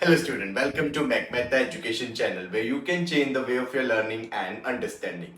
Hello student, welcome to MacMath the education channel where you can change the way of your learning and understanding.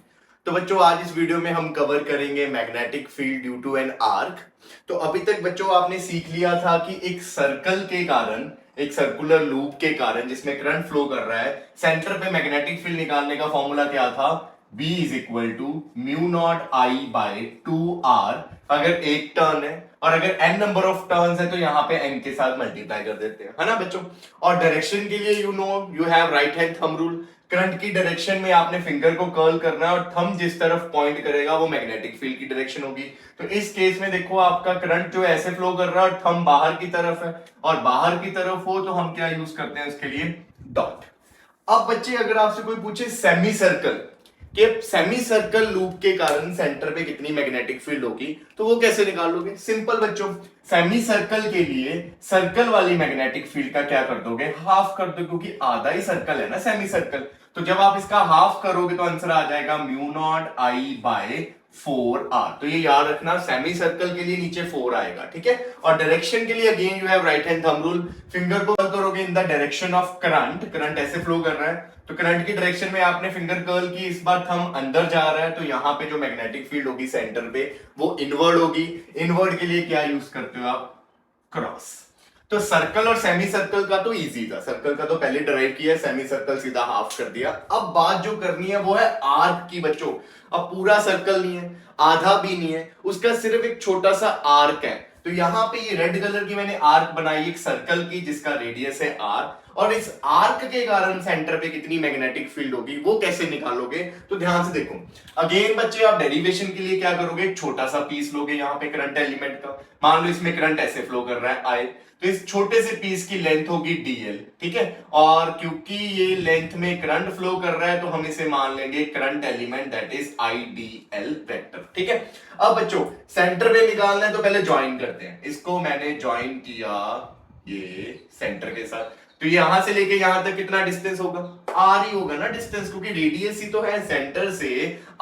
तो बच्चों आज इस video में हम cover करेंगे magnetic field due to an arc. तो अभी तक बच्चों आपने सीख लिया था कि एक सर्कल के कारण, एक सर्कुलर लूप के कारण जिसमें करंट फ्लो कर रहा है, सेंटर पे मैग्नेटिक फील्ड निकालने का फॉर्मूला क्या था? B is equal to mu naught I by 2r। अगर एक टर्न है और अगर n नंबर ऑफ टर्न्स है तो यहाँ पे n के साथ मल्टीप्लाई कर देते हैं, है ना बच्चों। और डायरेक्शन के लिए you have right hand thumb rule. Current की डायरेक्शन में आपने फिंगर को कर्ल करना है और थंब जिस तरफ पॉइंट करेगा वो मैग्नेटिक फील्ड की डायरेक्शन होगी। तो इस केस में देखो आपका करंट जो ऐसे फ्लो कर रहा है और थंब बाहर की तरफ है, और बाहर की तरफ हो तो हम क्या यूज करते हैं उसके लिए? डॉट। अब बच्चे अगर आपसे कोई पूछे सेमी सर्कल कि सेमी सर्कल लूप के कारण सेंटर पे कितनी मैग्नेटिक फील्ड होगी, तो वो कैसे निकालोगे? सिंपल बच्चों, सेमी सर्कल के लिए सर्कल वाली मैग्नेटिक फील्ड का क्या कर दोगे? हाफ कर दो, क्योंकि आधा ही सर्कल है ना सेमी सर्कल। तो जब आप इसका हाफ करोगे तो आंसर आ जाएगा mu naught I bye 4r। तो ये याद रखना, सेमी सर्कल के लिए नीचे 4 आएगा, ठीक है। और डायरेक्शन के लिए again you have right hand thumb rule. Finger को कर्ल करोगे in the direction of current, current ऐसे फ्लो कर रहा है तो करंट की डायरेक्शन में आपने फिंगर कर्ल की, इस बार थंब अंदर जा रहा है तो यहां पे जो मैग्नेटिक फील्ड होगी सेंटर पे वो इनवर्ड होगी। इनवर्ड के लिए क्या यूज करते हो आप? क्रॉस। तो सर्कल और सेमी सर्कल का तो इजी था, सर्कल का तो पहले डिराइव किया, सेमी सर्कल सीधा हाफ कर दिया। अब बात जो करनी है वो है आर्क की बच्चों। अब पूरा सर्कल नहीं है, आधा भी नहीं है, उसका सिर्फ एक छोटा सा आर्क है। तो यहां पे ये रेड कलर की मैंने आर्क बनाई एक सर्कल की जिसका रेडियस है r, और इस आर्क के कारण सेंटर पे कितनी मैग्नेटिक फील्ड होगी वो कैसे निकालोगे? तो ध्यान से देखो। अगेन बच्चे आप डेरिवेशन के लिए क्या करोगे? एक छोटा सा पीस लोगे यहाँ पे करंट एलिमेंट का। मान लो इसमें करंट ऐसे फ्लो कर रहा है I, तो इस छोटे से पीस की लेंथ होगी dl, ठीक है। और क्योंकि ये लेंथ में करंट फ्लो कर रहा है तो हम इसे मान लेंगे current element, that is idl vector, ठीक है। अब बच्चों सेंटर पे निकालना है तो पहले ज्वाइन करते हैं। इसको मैंने ज्वाइन किया ये सेंटर के साथ, तो यहां से लेके यहां तक कितना डिस्टेंस होगा? r ही होगा ना डिस्टेंस, क्योंकि रेडियस ही तो है सेंटर से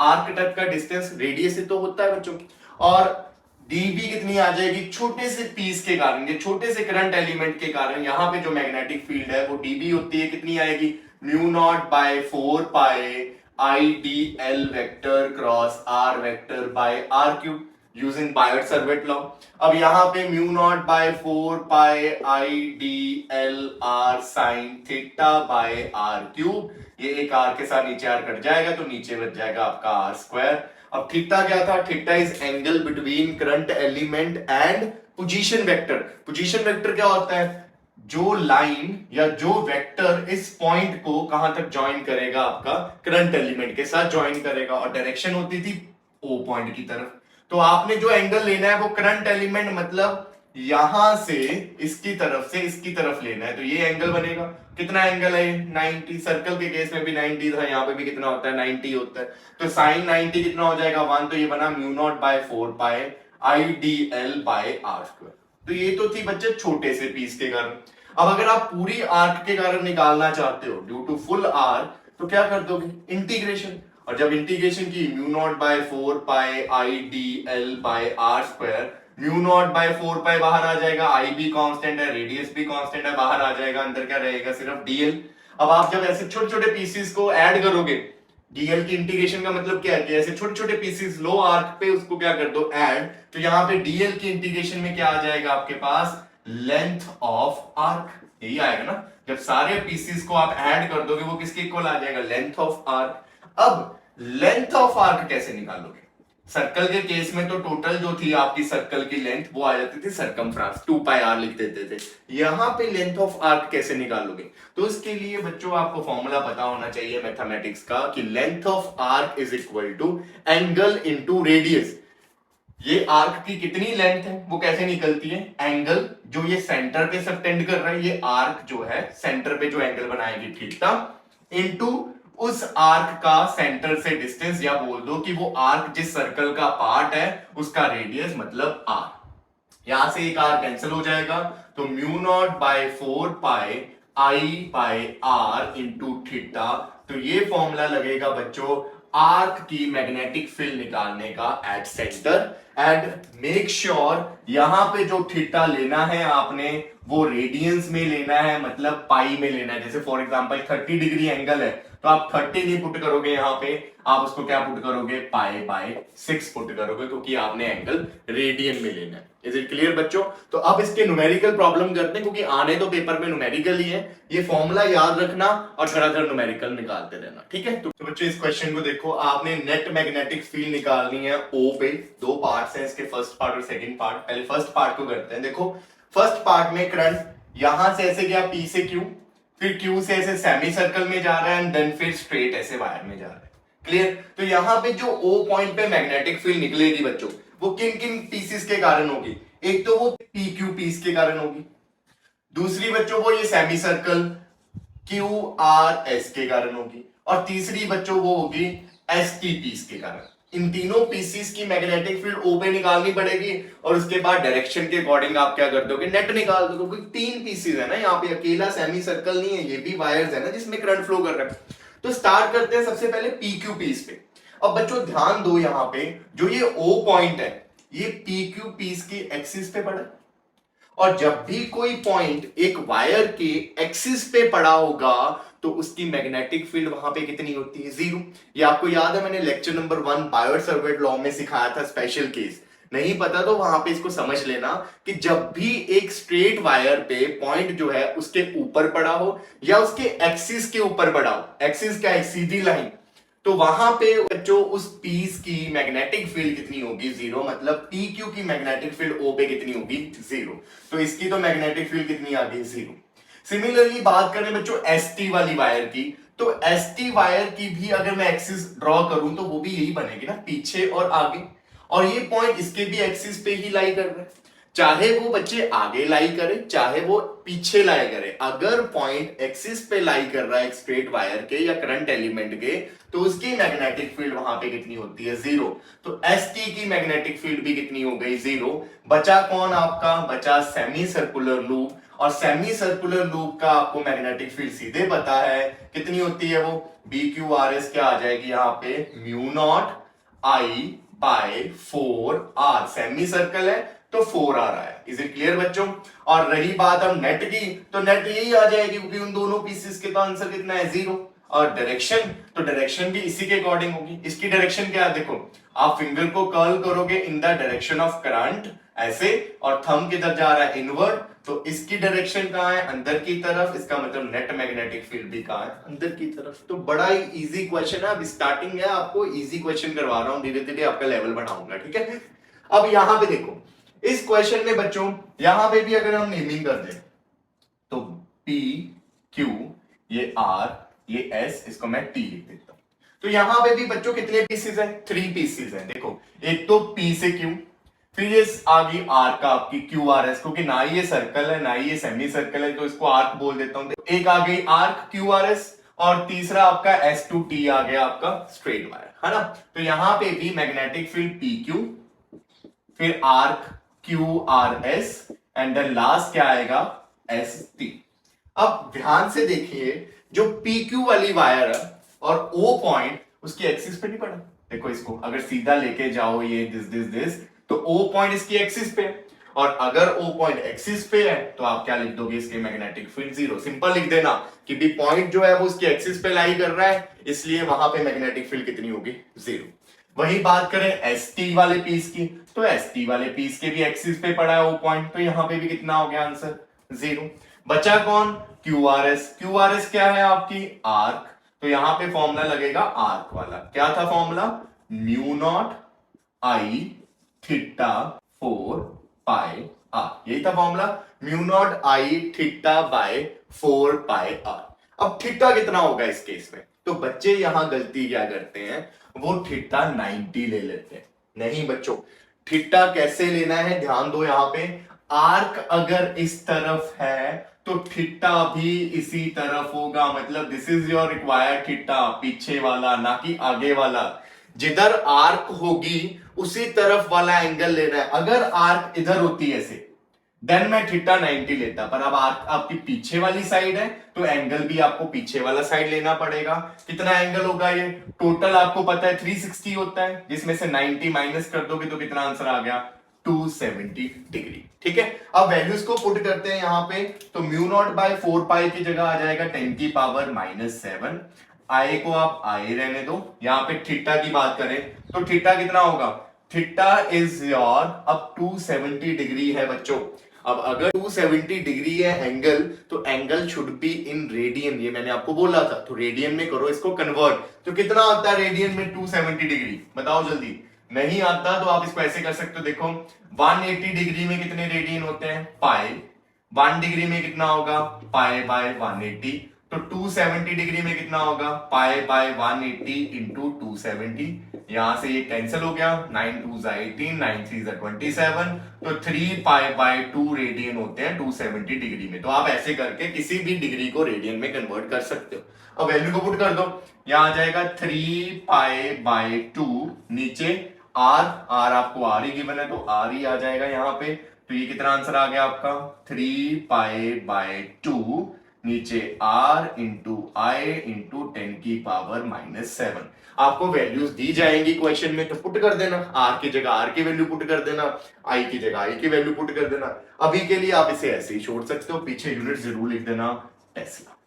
आर्क तक का डिस्टेंस, रेडियस ही तो होता है बच्चों। और dB कितनी आ जाएगी? छोटे से पीस के कारण, ये छोटे से करंट एलिमेंट के कारण यहाँ पे जो मैग्नेटिक फील्ड है वो dB होती है, कितनी आएगी? Mu naught by 4 pi idl vector cross r vector by r cube using Biot Savart law. अब यहाँ पे mu naught by 4 pi idl r sin theta by r cube, ये एक r के साथ नीचे r कट जाएगा तो नीचे बच जाएगा आपका r स्क्वायर। अब थीटा क्या था? Theta is angle between current element and position vector. Position vector क्या होता है? जो लाइन या जो वेक्टर इस पॉइंट को कहां तक ज्वाइन करेगा? आपका करंट एलिमेंट के साथ ज्वाइन करेगा, और डायरेक्शन होती थी ओ पॉइंट की तरफ। तो आपने जो एंगल लेना है वो करंट एलिमेंट मतलब यहां से इसकी तरफ से इसकी तरफ लेना है, तो ये एंगल बनेगा। कितना एंगल है? 90। सर्कल के केस में भी 90 था, यहाँ पे भी कितना होता है? 90 होता है। तो साइन 90 कितना हो जाएगा? 1। तो ये बना mu naught by 4 pi idl by r square. तो ये तो थी बच्चे छोटे से पीस के कारण। अब अगर आप पूरी आर्क के कारण निकालना चाहते हो ड्यू टू फुल आर्क, तो क्या कर दोगे? इंटीग्रेशन। और जब इंटीग्रेशन की mu naught by 4 pi idl by r square, mu naught by 4 pi बाहर आ जाएगा, आई भी कांस्टेंट है, रेडियस भी कांस्टेंट है, बाहर आ जाएगा, अंदर क्या रहेगा? सिर्फ dl। अब आप जब ऐसे छोटे छोटे पीसेस को ऐड करोगे, dl की इंटीग्रेशन का मतलब क्या है कि ऐसे छोटे छोटे पीसेस लो आर्क पे उसको क्या कर दो? ऐड। तो यहां पे dl की इंटीग्रेशन में क्या आ जाएगा आपके पास? लेंथ ऑफ आर्क, यही आएगा ना। जब सारे पीसेस को आप ऐड कर दोगे वो किसके इक्वल आ जाएगा? Length of arc. अब लेंथ ऑफ आर्क कैसे निकालोगे? सर्कल के केस में तो टोटल जो थी आपकी सर्कल की लेंथ वो आ जाती थी सर्कमफ्रेंस, 2 पाई r लिख देते थे। यहां पे लेंथ ऑफ आर्क कैसे निकालोगे? तो इसके लिए बच्चों आपको फॉर्मूला पता होना चाहिए मैथमेटिक्स का कि length of arc is equal to angle into radius. ये आर्क की कितनी लेंथ है वो कैसे निकलती है? एंगल जो ये सेंटर पे सबटेंड कर रहा है, ये आर्क जो है सेंटर पे जो एंगल बनाएगी थीटा, इनटू उस आर्क का सेंटर से डिस्टेंस, या बोल दो कि वो आर्क जिस सर्कल का पार्ट है उसका रेडियस मतलब r। यहां से एक r कैंसिल हो जाएगा, तो mu naught by 4 pi i by r into theta. तो ये फॉर्मूला लगेगा बच्चों आर्क की मैग्नेटिक फील्ड निकालने का at centre. And make sure यहां पे जो थीटा लेना है आपने वो रेडियंस में लेना है, मतलब पाई में लेना है। जैसे फॉर एग्जांपल 30 डिग्री एंगल है तो आप 30 नहीं पुट करोगे यहाँ पे, आप उसको क्या पुट करोगे, पाई बाय 6 पुट करोगे, क्योंकि आपने एंगल रेडियन में लेना है। इज इट क्लियर बच्चों? तो अब इसके न्यूमेरिकल प्रॉब्लम करते हैं, क्योंकि आने तो पेपर में न्यूमेरिकल ही है। ये फॉर्मूला याद रखना और धड़ाधड़ न्यूमेरिकल निकालते रहना, ठीक है? तो बच्चों इस क्वेश्चन को देखो, आपने नेट मैग्नेटिक फील्ड निकालनी है ओ पे। दो पार्ट्स हैं इसके, फर्स्ट पार्ट और सेकंड पार्ट। पहले फर्स्ट पार्ट को करते हैं। देखो फर्स्ट पार्ट में करंट यहां से ऐसे गया P से Q, फिर Q से ऐसे सेमी सर्कल में जा रहा है एंड देन फिर स्ट्रेट ऐसे वायर में जा रहा है। क्लियर? तो यहां पे जो O पॉइंट पे मैग्नेटिक फील्ड निकलेगी बच्चों, वो किन किन पीसेस के कारण होगी? एक तो वो PQ पीस के कारण होगी, दूसरी बच्चों वो ये सेमी सर्कल QRS के कारण होगी, और तीसरी बच्चों वो होगी ST पीस के कारण। इन तीनों पीसीस की मैग्नेटिक फील्ड ओ पे निकालनी पड़ेगी, और उसके बाद डायरेक्शन के अकॉर्डिंग आप क्या कर दोगे, नेट निकाल दोगे, क्योंकि तीन पीसीस है ना यहाँ पे, अकेला सेमी सर्कल नहीं है, ये भी वायर्स है ना जिसमें करंट फ्लो कर रहा है। तो स्टार्ट करते हैं सबसे पहले PQ पीस पे। अब बच्चों ध्यान दो, यहाँ पे जो ये O पॉइंट है ये PQ पीस की एक्सिस पे पड़ा है, और जब भी कोई पॉइंट एक वायर के एक्सिस पे पड़ा होगा तो उसकी मैग्नेटिक फील्ड वहां पे कितनी होती है, 0। ये आपको याद है, मैंने लेक्चर नंबर 1 बायोट-सावर्त लॉ में सिखाया था स्पेशल केस। नहीं पता तो वहां पे इसको समझ लेना कि जब भी एक स्ट्रेट वायर पे पॉइंट जो है उसके ऊपर पड़ा हो या उसके एक्सिस के ऊपर पड़ा हो, एक्सिस क्या है, सीधी लाइन, तो वहां पे बच्चों उस पीस की मैग्नेटिक फील्ड कितनी होगी, 0। मतलब PQ की मैग्नेटिक फील्ड O पे कितनी होगी, 0। तो इसकी तो मैग्नेटिक फील्ड कितनी आ गई, 0। सिमिलरली बात करें बच्चों ST वाली वायर की, तो ST वायर की भी अगर मैं एक्सिस ड्रॉ करूं तो वो भी यही बनेगी ना, पीछे और आगे, और ये पॉइंट इसके भी एक्सिस पे ही लाई कर रहा है। चाहे वो बच्चे आगे लाई करे चाहे वो पीछे लाई करे, अगर पॉइंट एक्सिस पे लाई कर रहा है एक स्ट्रेट वायर के या करंट एलिमेंट के, तो उसकी मैग्नेटिक फील्ड वहां पे कितनी होती है, 0। तो ST की मैग्नेटिक फील्ड भी कितनी हो गई, 0। बचा कौन आपका, बचा सेमी सर्कुलर लूप, और सेमी सर्कुलर लूप का आपको मैग्नेटिक फील्ड सीधे पता है कितनी होती है, वो BQRS क्या आ जाएगी यहाँ पे, mu naught I by 4R। Semi circle है तो 4R आया है। इज इट क्लियर बच्चों? और रही बात अब नेट की, तो नेट यही आ जाएगी, क्योंकि उन दोनों पीसेस के तो आंसर कितना है, 0। और डायरेक्शन, तो डायरेक्शन भी इसी के अकॉर्डिंग होगी। इसकी डायरेक्शन क्या है, देखो आप फिंगर को कर्ल करोगे in the direction of current ऐसे, और थंब किधर जा रहा है, इनवर्ड, तो इसकी डायरेक्शन कहां है, अंदर की तरफ। इसका मतलब नेट मैग्नेटिक फील्ड भी कहां है, अंदर की तरफ। तो बड़ा ही इजी क्वेश्चन है, अब स्टार्टिंग है, आपको इजी क्वेश्चन करवा रहा हूं, धीरे धीरे आपका लेवल बढ़ाऊंगा, ठीक है? अब यहां पे देखो इस क्वेश्चन में बच्चों, यहां पे भी अगर हम नेमिंग कर दें तो P Q, ये R, ये S, इसको मैं T लिख देता हूं। तो यहां पे भी बच्चों कितने पीसेस हैं, 3 पीसेस हैं। देखो एक तो P से Q, फिर ये आ गई R का आपकी QRS, क्योंकि ना ही ये सर्कल है ना ही ये सेमी सर्कल है, तो इसको आर्क बोल देता हूं। एक आ गई आर्क QRS, और तीसरा आपका S2T आ गया आपका स्ट्रेट वायर, है ना? तो यहां पे भी मैग्नेटिक फील्ड PQ, फिर arc QRS, and then last क्या आएगा, ST। अब ध्यान से देखिए, जो PQ वाली वायर है और O पॉइंट उसकी एक्सिस पे नहीं पड़ा। देखो इसको अगर सीधा लेके जाओ, ये दिस, तो O पॉइंट इसकी एक्सिस पे, और अगर O पॉइंट एक्सिस पे है तो आप क्या लिख दोगे, इसके मैग्नेटिक फील्ड 0। सिंपल लिख देना कि भी पॉइंट जो है वो उसकी एक्सिस पे लाई कर रहा है, इसलिए वहां पे मैग्नेटिक फील्ड कितनी होगी, 0। वही बात करें ST वाले पीस की, तो ST वाले पीस के भी एक्सिस पे पड़ा है O पॉइंट, तो यहां पे भी कितना हो गया आंसर, 0। बचा कौन, QRS। QRS क्या है आपकी, आर्क, तो यहां पे फॉर्मूला लगेगा आर्क वाला। क्या था formula, mu naught I theta 4 pi R, यही था formula, mu naught I theta by 4 pi R. अब थीटा कितना होगा इस केस में, तो बच्चे यहां गलती क्या करते हैं, वो थीटा 90 ले लेते हैं। नहीं बच्चों, थीटा कैसे लेना है, ध्यान दो यहां पे, आर्क अगर इस तरफ है तो थीटा भी इसी तरफ होगा, मतलब this is your required theta, पीछे वाला ना कि आगे वाला। जिधर आर्क होगी उसी तरफ वाला एंगल लेना है। अगर आर्क इधर होती है ऐसे, देन मैं थीटा 90 लेता, पर अब आर्क आपकी पीछे वाली साइड है तो एंगल भी आपको पीछे वाला साइड लेना पड़ेगा। कितना एंगल होगा ये, टोटल आपको पता है 360 होता है, जिसमें से 90 माइनस कर दोगे तो कितना आंसर आ गया, 270 डिग्री। ठीक है, अब वैल्यूज को पुट करते हैं यहाँ पे, तो म्यू नॉट बाय 4 पाई की जगह आ जाएगा 10 की पावर -7। आई को आप आई रहने दो। यहाँ पे थीटा की बात करें तो थीटा कितना होगा, थीटा इज योर, अब 270 डिग्री है बच्चों। अब अगर 270 डिग्री है एंगल, तो angle should be in radian, ये मैंने आपको बोला था। तो रेडियन में करो इसको कन्वर्ट, तो कितना आता है रेडियन में 270 डिग्री, बताओ जल्दी। नहीं आता तो आप इसको ऐसे कर सकते हो, देखो 180 डिग्री में कितने रेडियन होते हैं, पाई। 1 डिग्री में कितना होगा, पाई बाय 180। तो 270 डिग्री में कितना होगा, पाई बाय 180 इंटू 270। यहां से ये कैंसिल हो गया, 9 2 18, 9 3 27। तो 3 पाई बाय 2 रेडियन होते हैं 270 डिग्री में। तो आप ऐसे करके किसी भी डिग्री को रेडियन में कन्वर्ट कर सकते हो। अब वैल्यू को पुट कर दो, यहां आ जाएगा 3 पाई बाय 2, नीचे आर, आर आपको आर ही गिवन है तो आर ही आ जाएगा यहाँ पे। तो ये कितना आंसर आ गया आपका, 3 पाई बाय 2, नीचे r इंटू आई इंटू 10 की पावर -7। आपको वैल्यूज दी जाएंगी क्वेश्चन में, तो पुट कर देना, r की जगह r की वैल्यू पुट कर देना, i की जगह i की वैल्यू पुट कर देना। अभी के लिए आप इसे ऐसे ही छोड़ सकते हो, पीछे यूनिट जरूर लिख देना टेस्ला।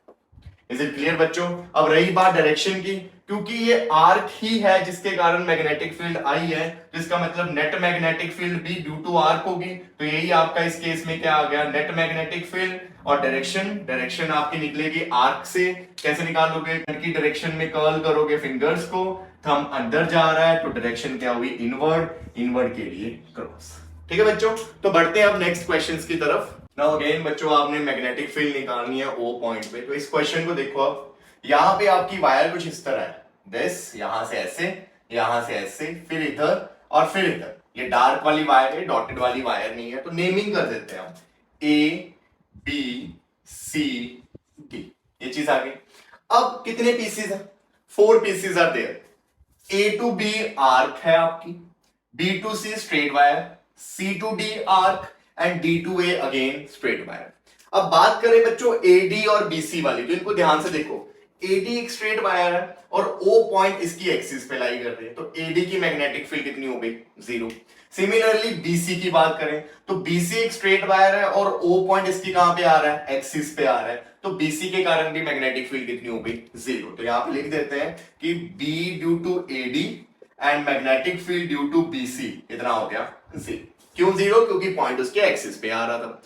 इज इट क्लियर बच्चों। अब रही बात डायरेक्शन की, क्योंकि ये आर्क ही है जिसके कारण मैग्नेटिक फील्ड आई है, तो इसका मतलब नेट मैग्नेटिक फील्ड भी ड्यू टू आर्क होगी। तो यही आपका इस केस में क्या आ गया, नेट मैग्नेटिक फील्ड। और डायरेक्शन आपकी निकलेगी आर्क से। कैसे निकालोगे, की डायरेक्शन में कर्ल करोगे फिंगर्स को, थंब अंदर जा रहा है तो डायरेक्शन क्या हुई, इनवर्ड, इनवर्ड के लिए क्रॉस। ठीक है बच्चों, तो बढ़ते हैं अब नेक्स्ट क्वेश्चंस की तरफ। नाउ अगेन बच्चों, आपने मैग्नेटिक फील्ड निकालनी है ओ पॉइंट पे। तो इस क्वेश्चन को देखो, अब यहां पे आपकी वायर कुछ इस तरह है, दिस, यहां से ऐसे, यहां से ऐसे, फिर इधर और फिर इधर। ये डार्क वाली वायर है, डॉटेड वाली वायर नहीं है। तो नेमिंग कर देते हैं हम, ए बी सी डी, ये चीज आ गई। अब कितने पीसेस है, 4 pieces are there. A to B arc है आपकी, B to C straight wire, C to D arc and D to A again straight wire. अब बात करें बच्चों एडी और बीसी वाली, तो इनको ध्यान से देखो। एडी एक स्ट्रेट वायर है और ओ पॉइंट इसकी एक्सिस पे लाई कर रही है, तो एडी की मैग्नेटिक फील्ड कितनी हो गई, 0। सिमिलरली बीसी की बात करें तो बीसी एक स्ट्रेट वायर है और ओ पॉइंट इसकी कहां पे आ रहा है, एक्सिस पे आ रहा है, तो बीसी के कारण भी मैग्नेटिक फील्ड कितनी हो गई, 0। तो यहां पे लिख देते हैं कि B due to AD and magnetic field due to BC कितना हो गया, 0। क्यों 0, क्योंकि पॉइंट उसके एक्सिस पे आ रहा था।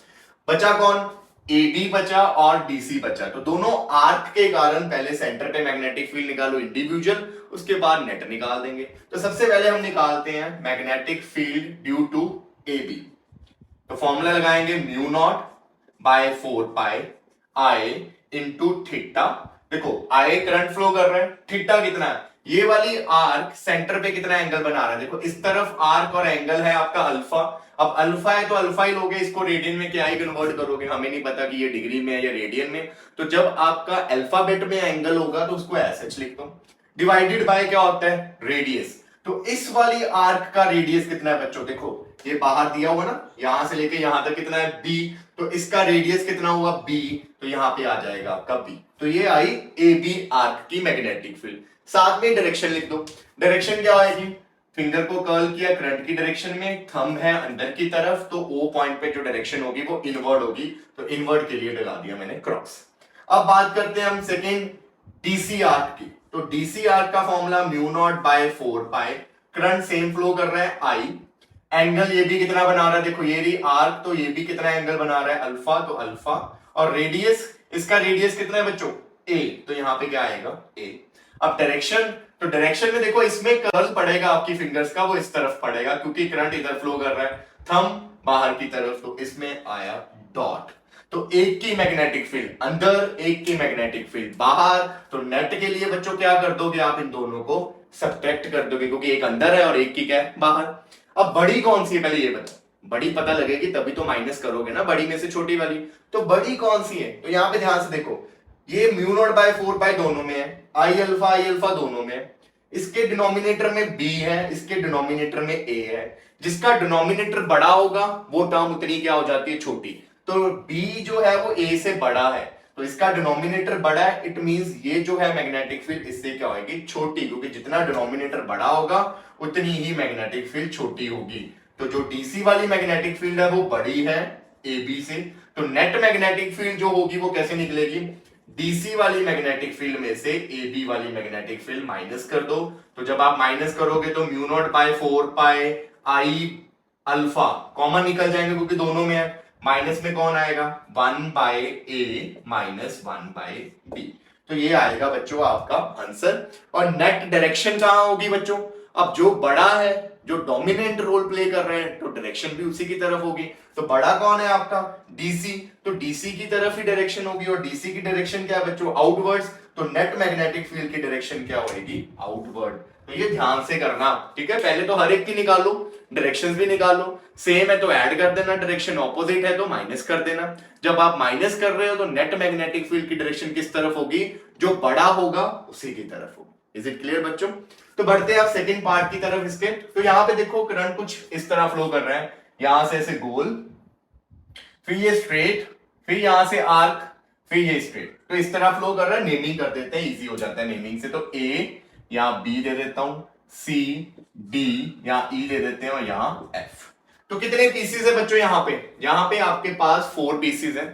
बचा कौन, एडी बचा और डीसी बचा। तो दोनों आर्क के कारण पहले सेंटर पे मैग्नेटिक फील्ड निकालो इंडिविजुअल, उसके बाद नेट निकाल देंगे। तो सबसे पहले हम निकालते हैं magnetic field due to AB. तो फॉर्मूला लगाएंगे mu naught by 4 pi I into theta. देखो आई करंट फ्लो कर रहा है, थीटा कितना है, ये वाली आर्क सेंटर पे कितना एंगल बना रहा है, देखो इस तरफ आर्क और एंगल है आपका अल्फा। अब अल्फा है तो अल्फा ही लोगे, इसको रेडियन में क्या ही कन्वर्ट करोगे, हमें नहीं पता कि ये डिग्री में है या रेडियन में। तो जब आपका अल्फाबेट में एंगल होगा तो उसको एसएच लिख दो, डिवाइडेड बाय क्या होता है, रेडियस। तो इस वाली आर्क का रेडियस कितना है बच्चों, देखो ये बाहर दिया हुआ ना, यहां से लेके यहां तक कितना है बी, तो इसका रेडियस कितना हुआ बी, तो यहां पे आ जाएगा आपका बी। तो ये आई ए बी आर्क की मैग्नेटिक फील्ड। साथ में डायरेक्शन लिख दो, डायरेक्शन क्या आएगी, फिंगर को कर्ल किया करंट की डायरेक्शन में, थंब है अंदर की तरफ, तो ओ पॉइंट पे जो डायरेक्शन होगी वो इनवर्ड होगी, तो इनवर्ड के लिए लगा दिया मैंने क्रॉस। अब बात करते हैं हम सेकेंड डीसी आर्क की। तो डीसी आर्क का formula mu naught by 4 pi, current same flow कर रहा है आई, एंगल ये भी कितना बना रहा है, देखो ये रही आर्क, तो ये भी कितना एंगल बना रहा है अल्फा, तो अल्फा, और रेडियस, इसका रेडियस कितना है बच्चों, ए, तो यहां पे क्या आएगा ए। अब डायरेक्शन, तो डायरेक्शन में देखो इसमें कर्ल पड़ेगा आपकी फिंगर्स का, वो इस तरफ पड़ेगा क्योंकि करंट इधर फ्लो कर रहा है, थंब बाहर की तरफ, तो इसमें आया डॉट। तो एक की मैग्नेटिक फील्ड अंदर, एक की मैग्नेटिक फील्ड बाहर, तो नेट के लिए बच्चों क्या कर दोगे आप, इन दोनों को सब्ट्रैक्ट कर दोगे क्योंकि एक अंदर है और एक की क्या है बाहर। अब बड़ी कौन सी है पहले ये बता, बड़ी पता लगेगी तभी तो माइनस करोगे ना, बड़ी में से छोटी वाली, तो बड़ी कौन सी है, तो यहां पे ध्यान से देखो, ये म्यू नॉट बाय 4 पाई दोनों में है, आई अल्फा दोनों में है, इसके डिनोमिनेटर में b है, इसके डिनोमिनेटर में a है, जिसका डिनोमिनेटर बड़ा होगा वो टर्म उतनी क्या हो जाती है छोटी, तो b जो है वो a से बड़ा है, तो इसका डिनोमिनेटर बड़ा है, इट मींस ये जो है मैग्नेटिक फील्ड इससे क्या होगी छोटी, क्योंकि जितना डिनोमिनेटर बड़ा होगा उतनी ही मैग्नेटिक फील्ड छोटी होगी। तो जो डीसी वाली मैग्नेटिक फील्ड है वो बड़ी है ए बी से, तो नेट मैग्नेटिक फील्ड जो होगी वो कैसे निकलेगी, डीसी वाली मैग्नेटिक फील्ड में से ए बी वाली मैग्नेटिक फील्ड माइनस कर दो। तो जब आप माइनस करोगे तो mu naught by 4 pi I alpha common निकल जाएंगे क्योंकि दोनों में है, माइनस में कौन आएगा 1 बाय ए माइनस 1 बाय बी। तो ये आएगा बच्चों आपका आंसर। और नेट डायरेक्शन कहां होगी बच्चों, अब जो बड़ा है, जो डोमिनेंट रोल प्ले कर रहे हैं, तो डायरेक्शन भी उसी की तरफ होगी। तो बड़ा कौन है आपका डीसी, तो डीसी की तरफ ही डायरेक्शन होगी, और डीसी की डायरेक्शन क्या है बच्चों आउटवर्ड्स, तो नेट मैग्नेटिक फील्ड की डायरेक्शन क्या होगी आउटवर्ड। तो ये ध्यान से करना, ठीक है। पहले तो हर एक की निकालो, डायरेक्शंस भी निकालो, सेम है तो ऐड कर देना, डायरेक्शन ऑपोजिट है तो माइनस कर देना। जब आप माइनस कर रहे हो तो नेट मैग्नेटिक फील्ड की डायरेक्शन किस तरफ होगी, जो बड़ा होगा उसी की तरफ होगी। इज इट क्लियर बच्चों। तो बढ़ते हैं आप सेकंड पार्ट की तरफ इसके। तो यहां पे देखो करंट कुछ इस तरह फ्लो कर रहा है, यहां से ऐसे गोल, फिर ये स्ट्रेट, फिर यहां से आर्क, फिर ये स्ट्रेट, तो इस तरह फ्लो कर रहा है। नेमिंग कर देते हैं, इजी हो जाता है नेमिंग से। तो ए यहां बी दे देता हूं, सी डी यहां ई दे देते हैं, और यहां एफ। तो कितने पीसीज है बच्चों यहां पे आपके पास 4 पीसीज है।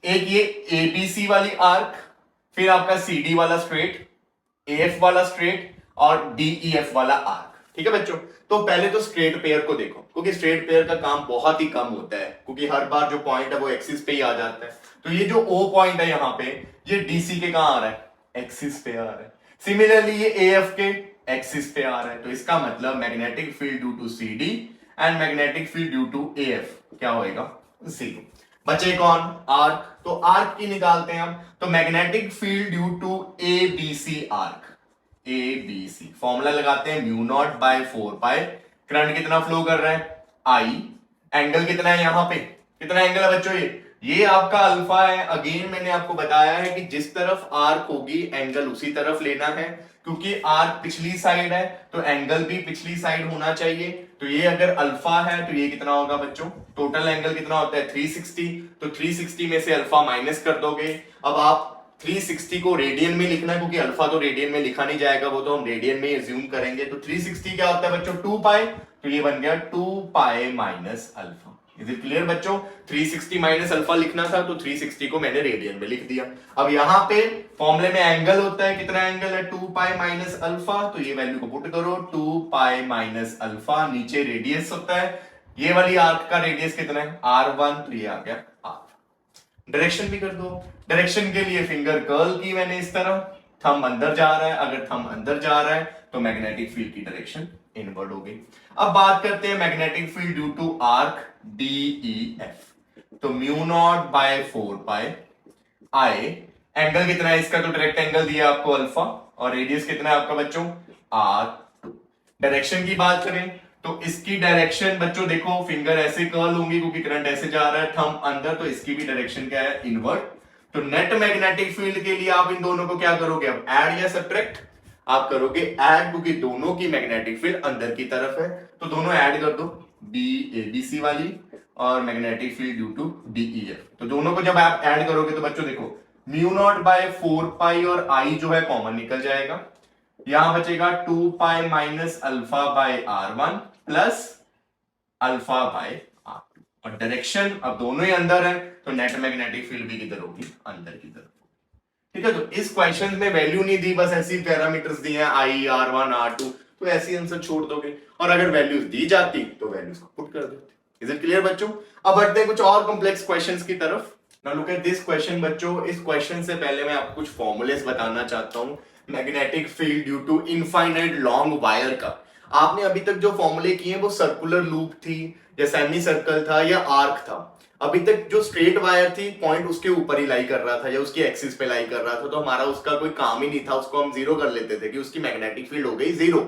एक ये एबीसी वाली आर्क, फिर आपका सीडी वाला स्ट्रेट, एएफ वाला स्ट्रेट, और डीईएफ वाला आर्क, ठीक है बच्चों। तो पहले तो स्ट्रेट पेयर को देखो, क्योंकि स्ट्रेट पेयर का काम बहुत ही कम होता है, क्योंकि हर बार जो पॉइंट है वो एक्सिस पे ही आ जाता है। तो ये जो ओ पॉइंट है यहाँ पे, ये डीसी के कहां आ रहा है, एक्सिस पे आ रहा है। सिमिलरली ये एएफ के एक्सिस पे आ रहा है। तो इसका मतलब magnetic field due to CD and magnetic field due to AF क्या होएगा, जीरो। बचे कौन, आर्क। तो आर्क की निकालते हैं हम। तो magnetic field due to ABC arc, ABC formula लगाते हैं mu naught by 4 pi, current कितना फ्लो कर रहा है आई, एंगल कितना है यहां पे, कितना एंगल है बच्चों ये आपका अल्फा है। अगेन मैंने आपको बताया है कि जिस तरफ आर्क होगी एंगल उसी तरफ लेना है, क्योंकि आर्क पिछली साइड है तो एंगल भी पिछली साइड होना चाहिए। तो ये अगर अल्फा है तो ये कितना होगा बच्चों, टोटल एंगल कितना होता है 360, तो 360 में से अल्फा माइनस कर दोगे। अब आप 360 को रेडियन में लिखना है, क्योंकि अल्फा तो रेडियन में लिखा नहीं जाएगा, वो तो हम रेडियन में एज्यूम करेंगे। तो 360 क्या होता है बच्चों 2 पाई, तो ये बन गया 2 pi minus alpha. Is it clear बच्चों। 360 माइनस अल्फा लिखना था तो 360 को मैंने रेडियन में लिख दिया। अब यहाँ पे फॉर्मूले में एंगल होता है, कितना एंगल है 2 पाई माइनस अल्फा, तो ये वैल्यू को पुट करो 2 पाई माइनस अल्फा। नीचे रेडियस होता है, ये वाली आर्क का रेडियस कितना है R1, तो ये आ गया R। डायरेक्शन भी कर दो। डायरेक्शन के लिए फिंगर कर्ल की मैंने इस तरह, थंब अंदर जा रहा है, अगर थंब अंदर जा रहा है तो मैग्नेटिक फील्ड की डायरेक्शन इनवर्ड हो गई। अब बात करते हैं magnetic field due to arc DEF. तो mu naught by 4 pi I, angle कितना है इसका, तो डायरेक्ट एंगल दिया आपको अल्फा, और रेडियस कितना है आपका बच्चों R2। डायरेक्शन की बात करें तो इसकी डायरेक्शन बच्चों देखो, फिंगर ऐसे कर्ल होंगी क्योंकि करंट ऐसे जा रहा है, थंब अंदर, तो इसकी भी डायरेक्शन क्या है इनवर्ड। तो नेट मैग्नेटिक फील्ड के लिए आप इन दोनों को क्या करोगे, अब ऐड या सब्ट्रैक्ट, आप करोगे ऐड, क्योंकि दोनों की मैग्नेटिक फील्ड अंदर की तरफ है। तो दोनों ऐड कर दो, बी एबीसी वाली और magnetic field due to DEF. तो दोनों को जब आप ऐड करोगे तो बच्चों देखो म्यू नॉट बाय 4 पाई और आई जो है कॉमन निकल जाएगा, यहां बचेगा 2 pi minus alpha by R1 plus alpha by R2। और डायरेक्शन अब दोनों ही अंदर है तो नेट मैग्नेटिक फील्ड भी किधर होगी, अंदर की तरफ। ठीक है, तो इस क्वेश्चन में वैल्यू नहीं दी, बस ऐसी पैरामीटर्स दिए हैं आई R1 R2, तो ऐसी आंसर छोड़ दोगे, और अगर वैल्यूज दी जाती तो वैल्यूज को पुट कर देते। इज इट क्लियर बच्चों। अब बढ़ते हैं कुछ और कॉम्प्लेक्स क्वेश्चंस की तरफ। Now look at this question बच्चों। इस क्वेश्चन से पहले मैं आपको कुछ फॉर्मूलेस बताना चाहता हूं magnetic field due to infinite long wire का। आपने अभी तक जो फॉर्मूले किए वो सर्कुलर लूप थी या सेमी सर्कल था या आर्क था। अभी तक जो स्ट्रेट वायर थी पॉइंट उसके ऊपर ही लाई कर रहा था या उसकी एक्सिस पे लाई कर रहा था, तो हमारा उसका कोई काम ही नहीं था, उसको हम जीरो कर लेते थे कि उसकी मैग्नेटिक फील्ड हो गई जीरो।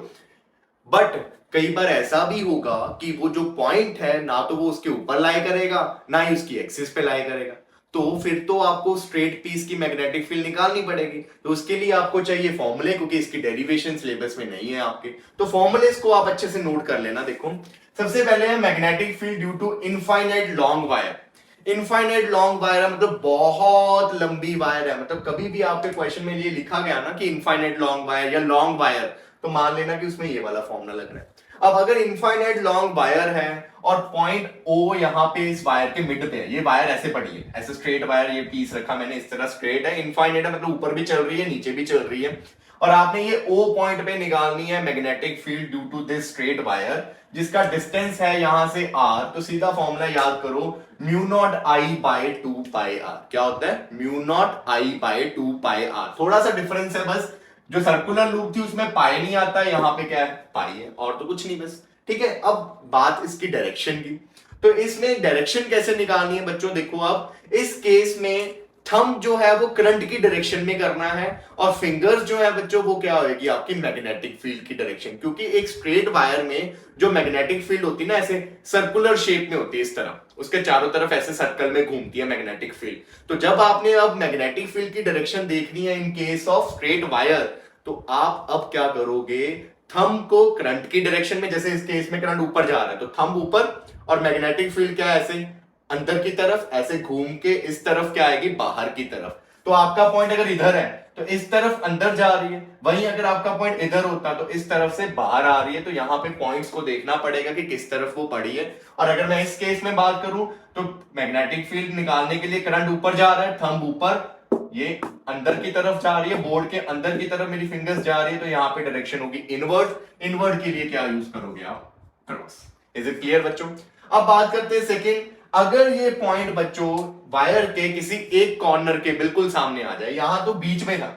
बट कई बार ऐसा भी होगा कि वो जो पॉइंट है ना तो वो उसके ऊपर लाई करेगा ना ही उसकी एक्सिस पे लाई करेगा, तो फिर तो आपको स्ट्रेट पीस की मैग्नेटिक फील्ड निकालनी पड़ेगी। तो उसके लिए आपको चाहिए फॉर्मूले, क्योंकि इसकी डेरिवेशन सिलेबस में नहीं है आपके, तो फॉर्मूलेस को आप अच्छे से नोट कर लेना। देखो सबसे पहले है magnetic field due to infinite long wire. Infinite long wire है मतलब बहुत लंबी वायर है, मतलब कभी भी आपके क्वेश्चन में ये लिखा गया ना कि इनफाइनाइट लॉन्ग वायर या लॉन्ग वायर, तो मान लेना कि उसमें ये वाला फॉर्मूला लग रहा है। अब अगर इनफाइनाइट लॉन्ग वायर है और पॉइंट ओ यहाँ पे इस वायर के मिड पे है, ये वायर ऐसे पड़ी है, ऐसे स्ट्रेट वायर, ये पीस रखा मैंने इस तरह स्ट्रेट है, इनफाइनाइट है मतलब ऊपर भी चल रही है नीचे भी चल रही है, और आपने ये ओ पॉइंट पे निकालनी है magnetic field due to this straight wire, जिसका डिस्टेंस है यहां से r। तो सीधा फॉर्मूला याद करो, mu naught I by 2 pi r। क्या होता है? Mu naught I by 2 pi r। थोड़ा सा डिफरेंस है बस, जो सर्कुलर लूप थी उसमें पाई नहीं आता, यहाँ पे क्या है? पाई है, और तो कुछ नहीं बस। ठीक है, अब बात इसकी डायरेक्शन की। तो इसमें डायरेक्शन कैसे निकालनी है बच्चों? देखो अब इस केस में थंब जो है वो करंट की डायरेक्शन में करना है, और फिंगर्स जो है बच्चों वो क्या होगी? आपकी मैग्नेटिक फील्ड की डायरेक्शन। क्योंकि एक स्ट्रेट वायर में जो मैग्नेटिक फील्ड होती है ना, ऐसे सर्कुलर शेप में होती है, इस तरह उसके चारों तरफ ऐसे सर्कल में घूमती है मैग्नेटिक फील्ड। तो जब आपने अब मैग्नेटिक फील्ड की डायरेक्शन देखनी है in case of straight wire, तो आप अब क्या करोगे? थंब को करंट की डायरेक्शन में, जैसे इस केस में करंट ऊपर जा रहा है तो थंब ऊपर, और मैग्नेटिक फील्ड क्या है? ऐसे अंदर की तरफ, ऐसे घूम के इस तरफ क्या आएगी? बाहर की तरफ। तो आपका पॉइंट अगर इधर है तो इस तरफ अंदर जा रही है, वहीं अगर आपका पॉइंट इधर होता तो इस तरफ से बाहर आ रही है। तो यहां पे पॉइंट्स को देखना पड़ेगा कि किस तरफ वो पड़ी है। और अगर मैं इस केस में बात करूं तो मैग्नेटिक फील्ड निकालने के लिए करंट ऊपर जा रहा है, थंब ऊपर, ये अंदर की तरफ जा रही है, बोर्ड के अंदर की तरफ मेरी फिंगर्स जा रही है, तो यहाँ पे डायरेक्शन होगी इनवर्ड। इनवर्ड के लिए क्या यूज करोगे आप? क्रॉस। इज इट क्लियर बच्चों? अब बात करते हैं सेकेंड। अगर ये पॉइंट बच्चों वायर के किसी एक कॉर्नर के बिल्कुल सामने आ जाए, यहां तो बीच में था,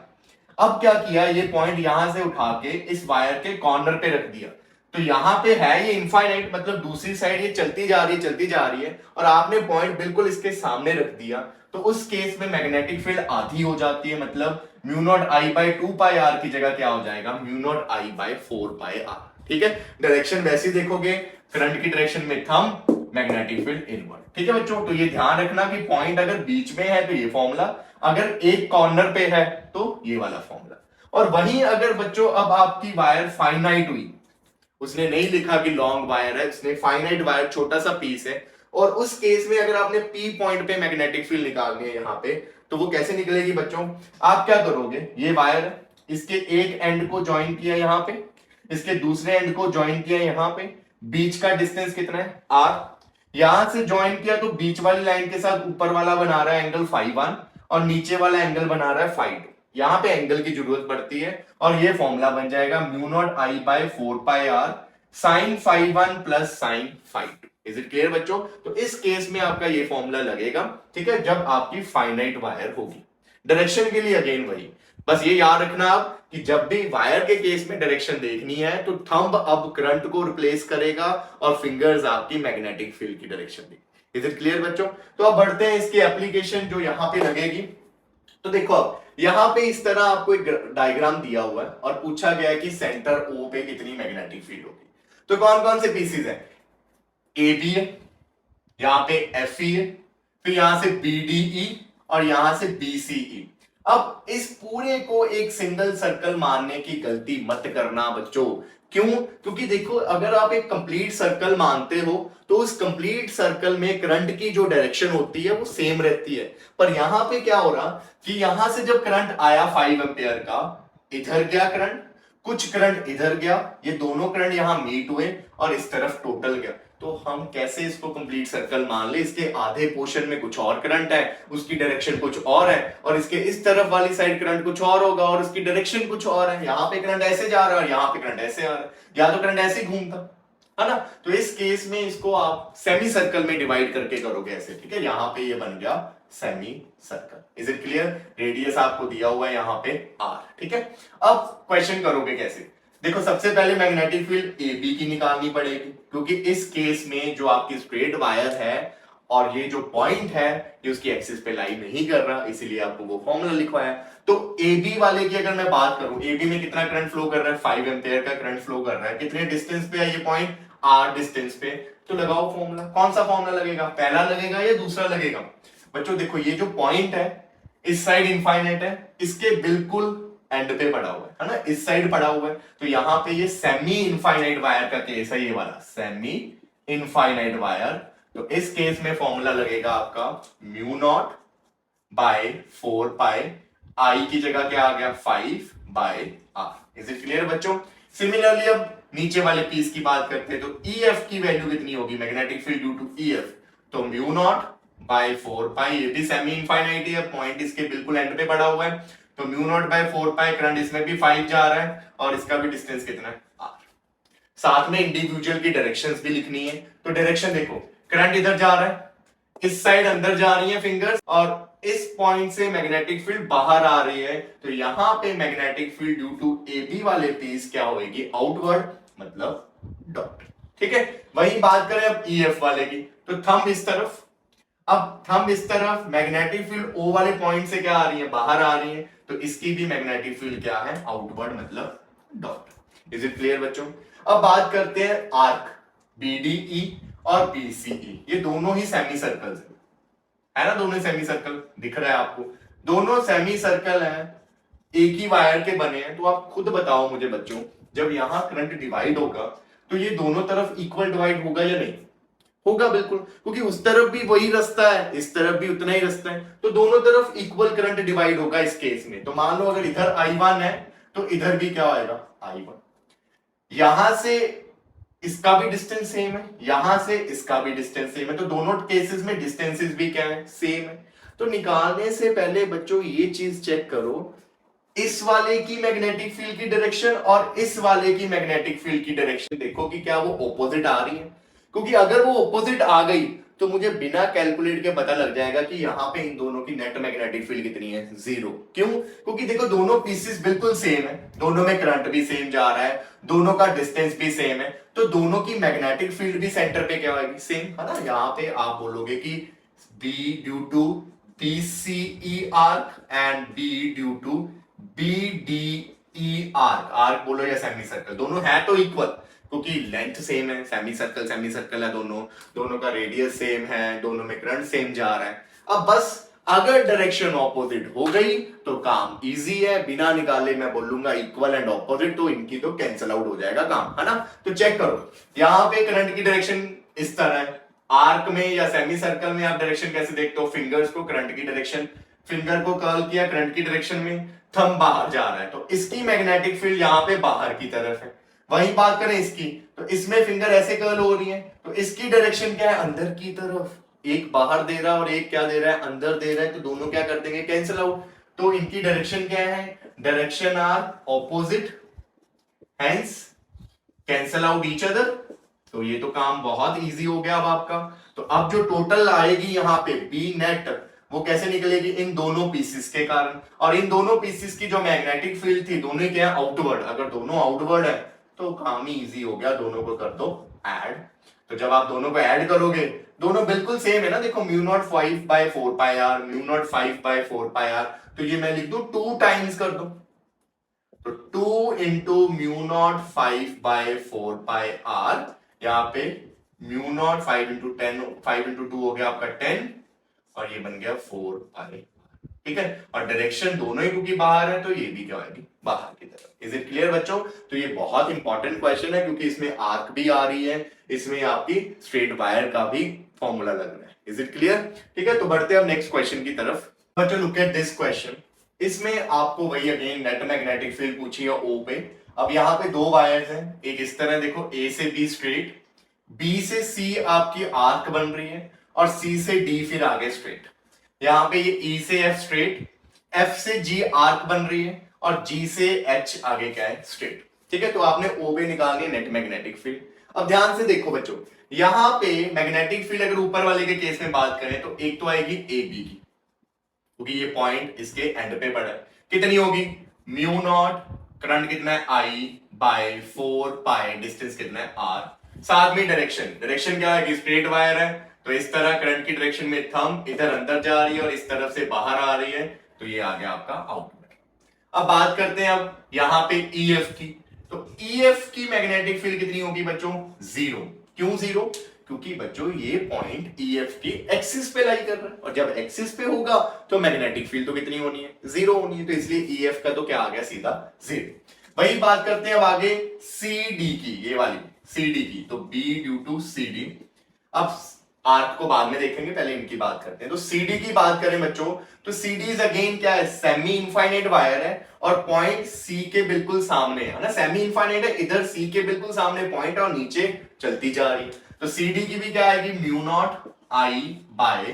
अब क्या किया? ये पॉइंट यहां से उठा के इस वायर के कॉर्नर पे रख दिया, तो यहां पे है ये इनफाइनाइट, मतलब दूसरी साइड ये चलती जा रही है चलती जा रही है, और आपने पॉइंट बिल्कुल इसके सामने रख दिया, तो उस केस में मैग्नेटिक फील्ड आधी हो जाती है, मतलब mu naught I by 2 pi R की जगह क्या हो जाएगा? Mu naught I by 4 pi R. ठीक है, डायरेक्शन वैसे देखोगे, करंट की डायरेक्शन में थंब, मैग्नेटिक फील्ड इनवर्ड। ठीक है बच्चों, तो ये ध्यान रखना कि पॉइंट अगर बीच में है तो ये फॉर्मूला, अगर एक कॉर्नर पे है तो ये वाला फॉर्मूला। और वहीं अगर बच्चों अब आपकी वायर फाइनाइट हुई, उसने नहीं लिखा कि लॉन्ग वायर है, उसने फाइनाइट वायर छोटा सा पीस है, और उस केस में अगर आपने पी पॉइंट पे मैग्नेटिक फील्ड निकालनी है यहां पे, तो वो कैसे निकलेगी बच्चों? आप क्या करोगे? ये वायर है, इसके एक एंड को ज्वाइन किया यहां पे, इसके दूसरे एंड को ज्वाइन किया यहां पे, बीच का डिस्टेंस कितना है? आर। यहां से ज्वाइन किया तो बीच वाली लाइन के साथ ऊपर वाला बना रहा है एंगल φ1, और नीचे वाला एंगल बना रहा है φ2। यहां पे एंगल की जरूरत पड़ती है, और ये फॉर्मूला बन जाएगा mu naught I by 4 pi R sine φ1 plus sine φ2। Is it clear बच्चों? तो इस केस में आपका ये फॉर्मूला लगेगा, ठीक है, जब आपकी फाइनाइट वायर होगी। डायरेक्शन के लिए अगेन वही, बस ये याद रखना आप कि जब भी वायर के केस में डायरेक्शन देखनी है तो थंब अब करंट को रिप्लेस करेगा, और फिंगर्स आपकी मैग्नेटिक फील्ड की डायरेक्शन देगी। इज इट क्लियर बच्चों? तो अब बढ़ते हैं इसकी एप्लीकेशन जो यहां पे लगेगी। तो देखो अब यहां पे इस तरह आपको एक डायग्राम दिया हुआ है, और पूछा गया है कि सेंटर ओ पे कितनी मैग्नेटिक फील्ड होगी। तो कौन कौन से पीसीज है? ए बी है, यहां पे एफ ई है, फिर यहां से बी डी ई, और यहां से बी सी ई। अब इस पूरे को एक सिंगल सर्कल मानने की गलती मत करना बच्चों। क्यों? क्योंकि देखो अगर आप एक कंप्लीट सर्कल मानते हो तो उस कंप्लीट सर्कल में करंट की जो डायरेक्शन होती है वो सेम रहती है। पर यहां पे क्या हो रहा कि यहां से जब करंट आया 5 एम्पियर का, इधर गया करंट, कुछ करंट इधर गया, ये दोनों करंट यहां मीट हुए, और इस तरफ टोटल गया। तो हम कैसे इसको कंप्लीट सर्कल मान ले? इसके आधे पोर्शन में कुछ और करंट है, उसकी डायरेक्शन कुछ और है, और इसके इस तरफ वाली साइड करंट कुछ और होगा और उसकी डायरेक्शन कुछ और है। यहां पे करंट ऐसे जा रहा है और यहां पे करंट ऐसे आ रहा है, या तो करंट ऐसे घूमता है ना। तो इस केस में इसको आप सेमी सर्कल में डिवाइड करके करोगे ऐसे, ठीक है। यहां पे ये बन गया semi circle. Is it clear? Radius आपको दिया हुआ है यहां पे r, ठीक है। अब क्वेश्चन करोगे कैसे? देखो सबसे पहले मैग्नेटिक फील्ड ए बी की निकालनी पड़ेगी, क्योंकि इस केस में जो आपकी स्ट्रेट वायर है और ये जो पॉइंट है ये उसकी एक्सिस पे लाई नहीं कर रहा, इसीलिए आपको वो फॉर्मूला लिखवाया। तो ए बी वाले की अगर मैं बात करूं, ए बी में कितना करंट फ्लो कर रहा है? 5 एम्पियर का करंट फ्लो कर रहा है। कितने डिस्टेंस पे है ये पॉइंट? r डिस्टेंस पे। तो लगाओ फॉर्मूला। कौन सा फॉर्मूला लगेगा? पहला लगेगा या दूसरा लगेगा? बच्चों देखो ये जो पॉइंट है इस साइड इनफाइनाइट है, इसके बिल्कुल एंड पे पड़ा हुआ है ना, इस साइड पड़ा हुआ है। तो यहां पे ये सेमी इनफाइनाइट वायर का केस है, ये वाला सेमी इनफाइनाइट वायर। तो इस केस में फॉर्मूला लगेगा आपका mu naught by 4 pi, I की जगह क्या आ गया? 5 by R. Is it clear बच्चों? सिमिलरली अब नीचे वाले पीस की बात करते हैं तो EF की वैल्यू कितनी होगी magnetic field due to EF, तो म्यू नॉट बाय 4 पाई, ये भी सेमी इनफाइनाइट है, पॉइंट इसके बिल्कुल एंड पे पड़ा हुआ है, तो mu naught by 4 pi, current इसमें भी 5 जा रहा है और इसका भी डिस्टेंस कितना है R। साथ में इंडिविजुअल की डायरेक्शंस भी लिखनी है, तो डायरेक्शन देखो, करंट इधर जा रहा है, इस साइड अंदर जा रही है फिंगर्स और इस पॉइंट से मैग्नेटिक फील्ड बाहर आ रही है, तो यहां पे magnetic field due to AB वाले पीस क्या होगी आउटवर्ड, मतलब डॉट। ठीक है, वही बात करें अब EF वाले की, तो थंब इस तरफ, अब थंब इस तरफ, मैग्नेटिक फील्ड O वाले पॉइंट से क्या आ रही है बाहर आ रही है, तो इसकी भी मैग्नेटिक फील्ड क्या है आउटवर्ड मतलब डॉट। इज इट क्लियर बच्चों? अब बात करते हैं आर्क BDE और BCE, ये दोनों ही सेमी सर्कल्स है ना, दोनों सेमी सर्कल दिख रहा है आपको, दोनों सेमी सर्कल हैं, एक ही वायर के बने हैं, तो आप खुद बताओ मुझे बच्चों, जब यहां करंट डिवाइड होगा तो ये दोनों तरफ इक्वल डिवाइड होगा या नहीं? होगा बिल्कुल, क्योंकि उस तरफ भी वही रास्ता है, इस तरफ भी उतना ही रास्ता है, तो दोनों तरफ इक्वल करंट डिवाइड होगा इस केस में। तो मान लो अगर इधर I1 है तो इधर भी क्या आएगा I1, यहां से इसका भी डिस्टेंस सेम है, यहां से इसका भी डिस्टेंस सेम है, तो दोनों केसेस में डिस्टेंसेस भी क्या है सेम है। तो निकालने से पहले बच्चों ये चीज चेक करो, इस वाले की मैग्नेटिक फील्ड की डायरेक्शन और इस वाले की मैग्नेटिक फील्ड की डायरेक्शन देखो कि क्या वो ऑपोजिट आ रही है, क्योंकि अगर वो ऑपोजिट आ गई तो मुझे बिना कैलकुलेट के पता लग जाएगा कि यहां पे इन दोनों की नेट मैग्नेटिक फील्ड कितनी है, 0। क्यों? क्योंकि देखो दोनों पीसेस बिल्कुल सेम है, दोनों में करंट भी सेम जा रहा है, दोनों का डिस्टेंस भी सेम है, तो दोनों की मैग्नेटिक फील्ड भी सेंटर पे क्या होगी सेम, है ना। यहां पे आप बोलोगे कि B due to BCE arc and B due to BDE arc, arc बोलो या सेमी सर्कल, दोनों है तो इक्वल, क्योंकि लेंथ सेम है, सेमी सर्कल है, दोनों का रेडियस सेम है, दोनों में करंट सेम जा रहा है। अब बस अगर डायरेक्शन ऑपोजिट हो गई तो काम इजी है, बिना निकाले मैं बोलूंगा इक्वल एंड ऑपोजिट, तो इनकी तो कैंसिल आउट हो जाएगा काम, है ना। तो चेक करो, यहां पे करंट की डायरेक्शन इस तरह है, आर्क में या सेमी सर्कल में आप डायरेक्शन कैसे देखते हो, फिंगर्स को करंट की डायरेक्शन, फिंगर को कर्ल किया करंट की डायरेक्शन में, थंब बाहर जा रहा है, तो इसकी मैग्नेटिक फील्ड यहां पे बाहर की तरफ है। वही बात करें इसकी, तो इसमें फिंगर ऐसे कर्ल हो रही है, तो इसकी डायरेक्शन क्या है अंदर की तरफ, एक बाहर दे रहा है और एक क्या दे रहा है अंदर दे रहा है, तो दोनों क्या कर देंगे कैंसिल आउट, तो इनकी डायरेक्शन क्या है, direction are opposite, hence cancel out each other. तो ये तो काम बहुत इजी हो गया अब आपका। तो अब जो टोटल आएगी यहाँ पे बी नेट, वो कैसे निकलेगी, इन दोनों पीसेस के कारण, और इन दोनों पीसेस की जो मैग्नेटिक फील्ड थी दोनों क्या है आउटवर्ड, अगर दोनों आउटवर्ड है तो काम ही इजी हो गया, दोनों को कर दो ऐड। तो जब आप दोनों को ऐड करोगे, दोनों बिल्कुल सेम है ना, देखो mu naught 5 by 4 pi R, mu naught 5 by 4 pi R, तो ये मैं लिख दूं 2 टाइम्स कर दो, तो 2 into mu naught 5 by 4 pi R, यहाँ पे म्यू नॉट 5 इंटू 10, 5 इंटू 2 हो गया आपका 10, और ये बन गया 4 पाई, ठीक है। और डायरेक्शन दोनों ही क्योंकि बाहर है, तो ये भी क्या होगी बाहर की तरफ। इज इट क्लियर बच्चों? तो ये बहुत इंपॉर्टेंट क्वेश्चन है, क्योंकि इसमें आर्क भी आ रही है, इसमें आपकी स्ट्रेट वायर का भी फॉर्मूला लग रहा है। Is it clear? ठीक है, तो बढ़ते हैं अब नेक्स्ट क्वेश्चन की तरफ। बच्चों लुक एट दिस क्वेश्चन, इसमें आपको वही अगेन नेट मैग्नेटिक फील्ड पूछी है ओ पे। अब यहाँ पे दो वायर्स हैं, एक इस तरह देखो, ए से बी स्ट्रेट, बी से सी आपकी आर्क बन रही है, और सी से डी फिर आगे स्ट्रेट। यहाँ पे ये E से F स्ट्रेट, F से G आर्क बन रही है, और G से H आगे क्या है स्ट्रेट। ठीक है, तो आपने O पे निकालनी है नेट मैग्नेटिक फील्ड। अब ध्यान से देखो बच्चों, यहाँ पे मैग्नेटिक फील्ड अगर ऊपर वाले के केस में बात करें तो एक तो आएगी AB की, क्योंकि ये पॉइंट इसके एंड पे पड़ा है, कितनी होगी म्यू नॉट, करंट कितना है I बाय 4 पाई, डिस्टेंस कितना है R, साथ में डायरेक्शन क्या है कि स्ट्रेट वायर है, तो इस तरह करंट की डायरेक्शन में थंब इधर अंदर जा रही है और इस तरफ से बाहर आ रही है, तो ये आ गया आपका आउटवर्ड। अब बात करते हैं अब यहाँ पे EF की, तो EF की मैग्नेटिक फील्ड कितनी होगी बच्चों 0। क्यों 0? क्योंकि बच्चों ये पॉइंट EF की एक्सिस पे लाई कर रहा है, और जब एक्सिस पे होगा तो मैग्नेटिक फील्ड तो कितनी होनी है 0 होनी है, तो इसलिए EF का तो क्या आ गया सीधा 0। वही बात करते हैं अब आगे CD की, ये वाली CD की, तो B ड्यू टू CD। अब आर्क को बाद में देखेंगे, पहले इनकी बात करते हैं। तो सीडी की बात करें बच्चों, तो सीडी इज अगेन क्या है, सेमी इनफाइनाइट वायर है और पॉइंट सी के बिल्कुल सामने है ना, सेमी इनफाइनाइट है, इधर सी के बिल्कुल सामने पॉइंट और नीचे चलती जा रही है। तो सीडी की भी क्या आएगी, mu naught I by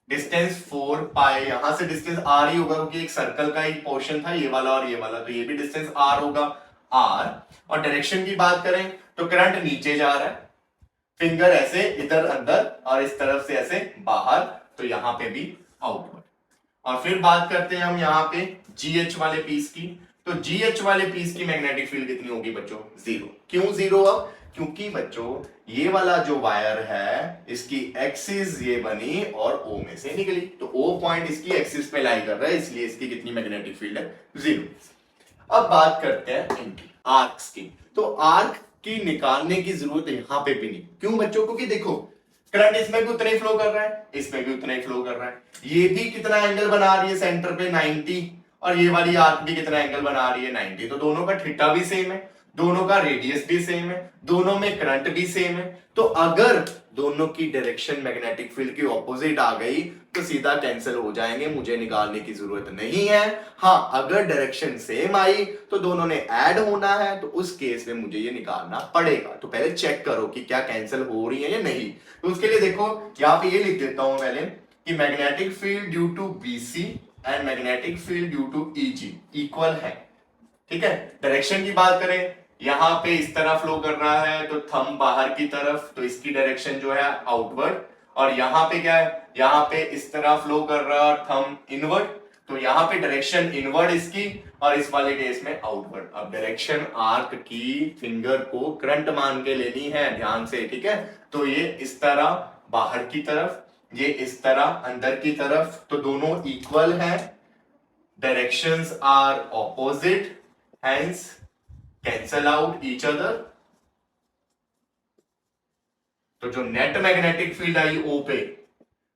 distance 4 पाई, यहां से डिस्टेंस आर ही होगा क्योंकि एक सर्कल का एक पोर्शन था ये वाला और ये वाला, तो ये भी डिस्टेंस आर होगा, आर। और डायरेक्शन की बात करें तो करंट नीचे जा रहा है, फिंगर ऐसे इधर अंदर और इस तरफ से ऐसे बाहर, तो यहां पे भी आउटवर्ड। और फिर बात करते हैं हम यहाँ पे जीएच वाले पीस की। तो जीएच वाले पीस की मैग्नेटिक फील्ड कितनी होगी बच्चों, 0। क्यों 0? अब क्योंकि बच्चों ये वाला जो वायर है इसकी एक्सिस ये बनी और ओ में से निकली, तो ओ पॉइंट इसकी एक्सिस पे लाई कर रहा है, इसलिए इसकी कितनी मैग्नेटिक फील्ड है, 0। अब बात करते हैं इनकी आर्क्स की। तो आर्क की निकालने की जरूरत यहां पे भी नहीं। क्यों बच्चों? क्योंकि देखो करंट इसमें भी उतना ही फ्लो कर रहा है, इसमें भी उतना ही फ्लो कर रहा है, ये भी कितना एंगल बना रही है सेंटर पे 90, और ये वाली आर्क भी कितना एंगल बना रही है 90। तो दोनों का थीटा भी सेम है, दोनों का रेडियस भी सेम है, दोनों में करंट भी सेम है। तो अगर दोनों की डायरेक्शन मैग्नेटिक फील्ड की ऑपोजिट आ गई तो सीधा कैंसिल हो जाएंगे, मुझे निकालने की जरूरत नहीं है। हाँ, अगर डायरेक्शन सेम आई तो दोनों ने ऐड होना है, तो उस केस में मुझे ये निकालना पड़ेगा। तो पहले चेक करो कि क्या कैंसिल हो रही है या नहीं। तो उसके लिए देखो यहां पे ये लिख देता हूं पहले कि magnetic field due to BC and magnetic field due to EG equal है। ठीक है, डायरेक्शन की बात करें, यहां पे इस तरह फ्लो कर रहा है तो थंब बाहर की तरफ, तो इसकी डायरेक्शन जो है आउटवर्ड। और यहां पे क्या है, यहां पे इस तरह फ्लो कर रहा है थंब इनवर्ड, तो यहां पे डायरेक्शन इनवर्ड इसकी और इस वाले केस में आउटवर्ड। अब डायरेक्शन आर्क की फिंगर को करंट मान के लेनी है ध्यान से, ठीक है। तो ये इस तरह बाहर की तरफ, ये इस तरह अंदर की तरफ, तो दोनों इक्वल है, directions are opposite, hence cancel out each other। तो जो net magnetic field I O पे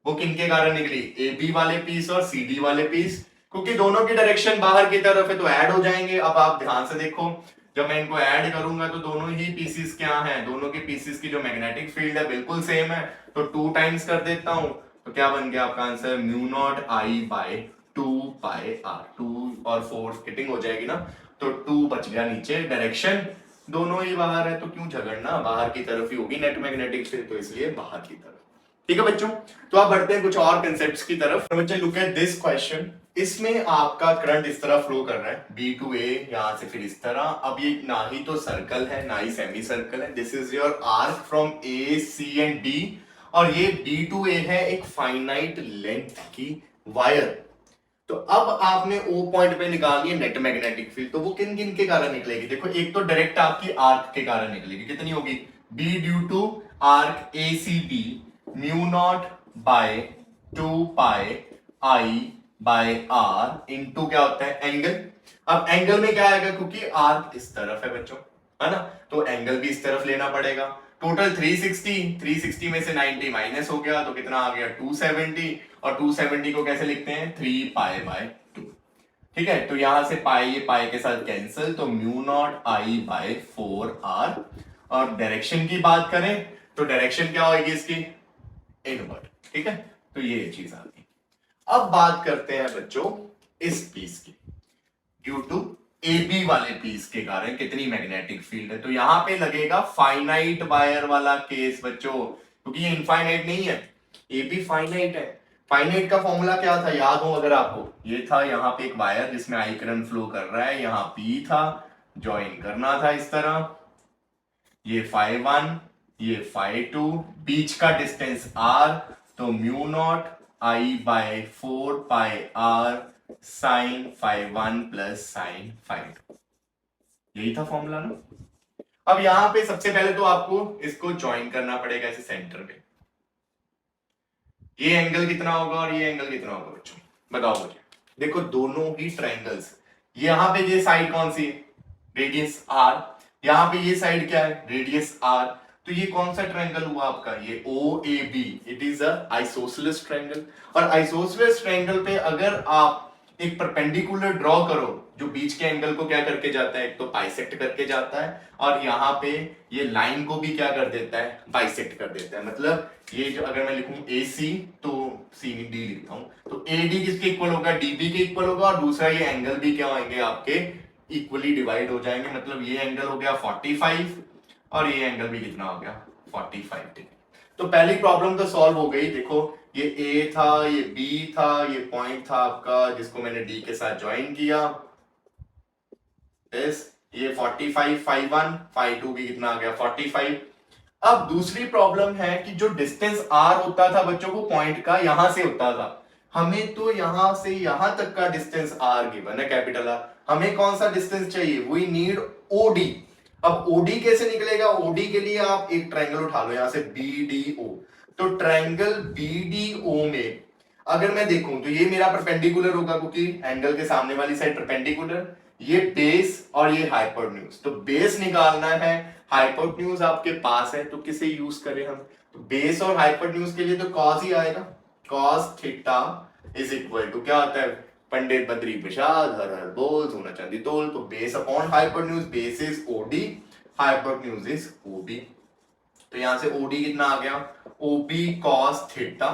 वो किनके कारण निकली, ए बी वाले पीस और सी डी वाले पीस, क्योंकि दोनों की डायरेक्शन बाहर की तरफ है तो ऐड हो जाएंगे। अब आप ध्यान से देखो, जब मैं इनको ऐड करूंगा तो दोनों ही पीसीस क्या हैं, दोनों के पीसीस की जो मैग्नेटिक फील्ड है बिल्कुल सेम है, तो 2 टाइम्स कर देता हूं, तो क्या बन गया आपका answer, mu naught I by 2 pi R. 2 और 4 फिटिंग हो जाएगी ना, तो 2 बच गया नीचे, डायरेक्शन दोनों ही बाहर है तो क्यों झगड़ना, बाहर की तरफ ही होगी नेट मैग्नेटिक फील्ड, तो इसलिए बाहर की तरफ। ठीक है बच्चों, तो आप बढ़ते हैं कुछ और कंसेप्ट्स की तरफ। तो बच्चे लुक एट दिस क्वेश्चन, इसमें आपका करंट इस तरह फ्लो कर रहा है बी टू ए, यहां से फिर इस तरह। अब ये ना ही तो सर्कल है ना ही सेमी सर्कल है, this is your arc from A C and D, और ये बी टू ए है एक फाइनाइट लेंथ की वायर। तो अब आपने ओ पॉइंट पे निकालनी है नेट मैग्नेटिक फील्ड, तो वो किन किन के कारण निकलेगी, देखो एक तो डायरेक्ट आपकी आर्क के कारण निकलेगी, कितनी होगी, B due to arc A C B mu naught by 2 pi I by R into क्या होता है एंगल। अब एंगल में क्या आएगा, क्योंकि आर्क इस तरफ है बच्चों, है ना, तो एंगल भी इस तरफ लेना पड़ेगा। टोटल 360 में से 90 माइनस हो गया तो कितना आ गया 270, और 270 को कैसे लिखते हैं 3 पाई बाय 2। ठीक है, तो यहां से पाई, ये पाई के साथ कैंसिल, तो mu naught I by 4 R. और डायरेक्शन की बात करें तो डायरेक्शन क्या होगी इसकी, इनवर्ड। ठीक है, तो ये चीज आ गई। अब बात करते हैं बच्चों इस पीस की, ड्यू टू ए बी वाले पीस के कारण कितनी मैग्नेटिक फील्ड है। तो यहां पे लगेगा फाइनाइट वायर वाला केस बच्चों, क्योंकि ये इनफाइनाइट नहीं है, ए बी फाइनाइट है। फाइनाइट का फॉर्मूला क्या था याद हो अगर आपको, ये था यहाँ पे एक वायर जिसमें आई करंट फ्लो कर रहा है, यहाँ पी था, ज्वाइन करना था इस तरह, ये phi 1 ये phi 2, बीच का डिस्टेंस r, तो mu naught I by 4 pi r sine phi 1 plus sine phi 2, यही था फॉर्मूला ना। अब यहां पे सबसे पहले तो आपको इसको ज्वाइन करना पड़ेगा ऐसे सेंटर पे, ये एंगल कितना होगा और ये एंगल कितना होगा बच्चों, बताओ मुझे। देखो दोनों ही ट्रायंगल्स, यहां पे ये साइड कौन सी है, रेडियस r, यहां पे ये साइड क्या है, रेडियस r, तो ये कौन सा ट्रायंगल हुआ आपका, ये OAB, it is a isosceles triangle. और आइसोसेलेस ट्रायंगल पे अगर आप एक परपेंडिकुलर ड्रॉ करो जो बीच के एंगल को क्या करके जाता है, एक तो बाइसेक्ट करके जाता है और यहाँ पे ये लाइन को भी क्या कर देता है, बाइसेक्ट कर देता है। मतलब ये जो अगर मैं लिखूं AC तो सी डी लिखता हूं तो AD किसके इक्वल होगा, DB के इक्वल होगा और दूसरा ये एंगल भी क्या होंगे आपके इक्वली डिवाइड हो जाएंगे। मतलब ये एंगल हो गया 45 और ये एंगल भी कितना हो गया 45 डिग्री। तो पहली प्रॉब्लम तो सॉल्व हो गई। देखो ये A था, ये B था, ये पॉइंट था आपका जिसको मैंने D के साथ ज्वाइन किया। ये 45 φ1 φ2 भी कितना आ गया 45। अब दूसरी प्रॉब्लम है कि जो डिस्टेंस R होता था बच्चों को पॉइंट का, यहां से होता था, हमें तो यहां से यहां तक का डिस्टेंस R गिवन है कैपिटल R। हमें कौन सा डिस्टेंस चाहिए, वी नीड OD। अब OD कैसे निकलेगा, OD के लिए आप एक ट्रायंगल उठा लो यहां से BDO। तो ट्रायंगल BDO में अगर मैं देखूं तो ये मेरा परपेंडिकुलर होगा क्योंकि एंगल के सामने वाली साइड परपेंडिकुलर, ये बेस और ये हाइपोटेन्यूज। तो बेस निकालना है, हाइपोटेन्यूज आपके पास है तो किसे यूज करें हम, तो बेस और हाइपोटेन्यूज के लिए तो कॉस ही आएगा। Cos theta is equal to क्या होता है, पंडित बद्री प्रसाद हर हर बोल सोना चांदी तोल। तो base upon hypotenuse, base is OD, hypotenuse is OB। तो यहां से OD कितना आ गया, OB cos theta,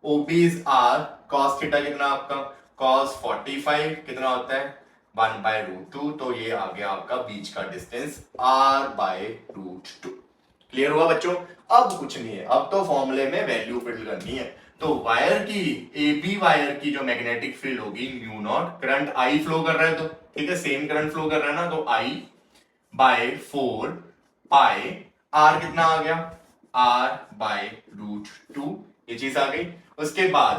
OB is R, cos theta कितना आपका cos 45 कितना होता है 1/√2। तो ये आ गया आपका बीच का डिस्टेंस R/√2। क्लियर हुआ बच्चों। अब कुछ नहीं है, अब तो फॉर्मूले में वैल्यू फिल करनी है। तो वायर की, AB वायर की जो मैग्नेटिक फील्ड होगी mu naught, current I flow कर रहा है तो ठीक है, सेम करंट फ्लो कर रहा है ना, तो I/4 पाई R कितना आ गया R/√2, ये चीज आ गई। उसके बाद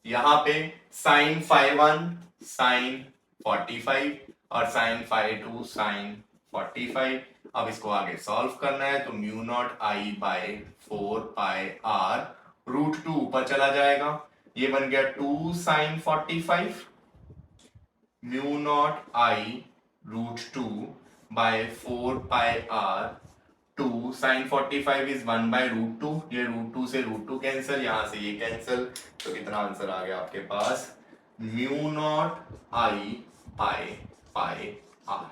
यहां पे sin φ1 sin 45 और sin φ2 sin 45। अब इसको आगे सॉल्व करना है तो mu not I/4 pi R√2 ऊपर चला जाएगा, ये बन गया 2 sin 45 mu naught I√2 by 4 pi R 2 sin 45 is 1/√2। ये √2 से √2 कैंसिल, यहां से ये कैंसिल, तो कितना आंसर आ गया आपके पास म्यू नॉट I/पाई R।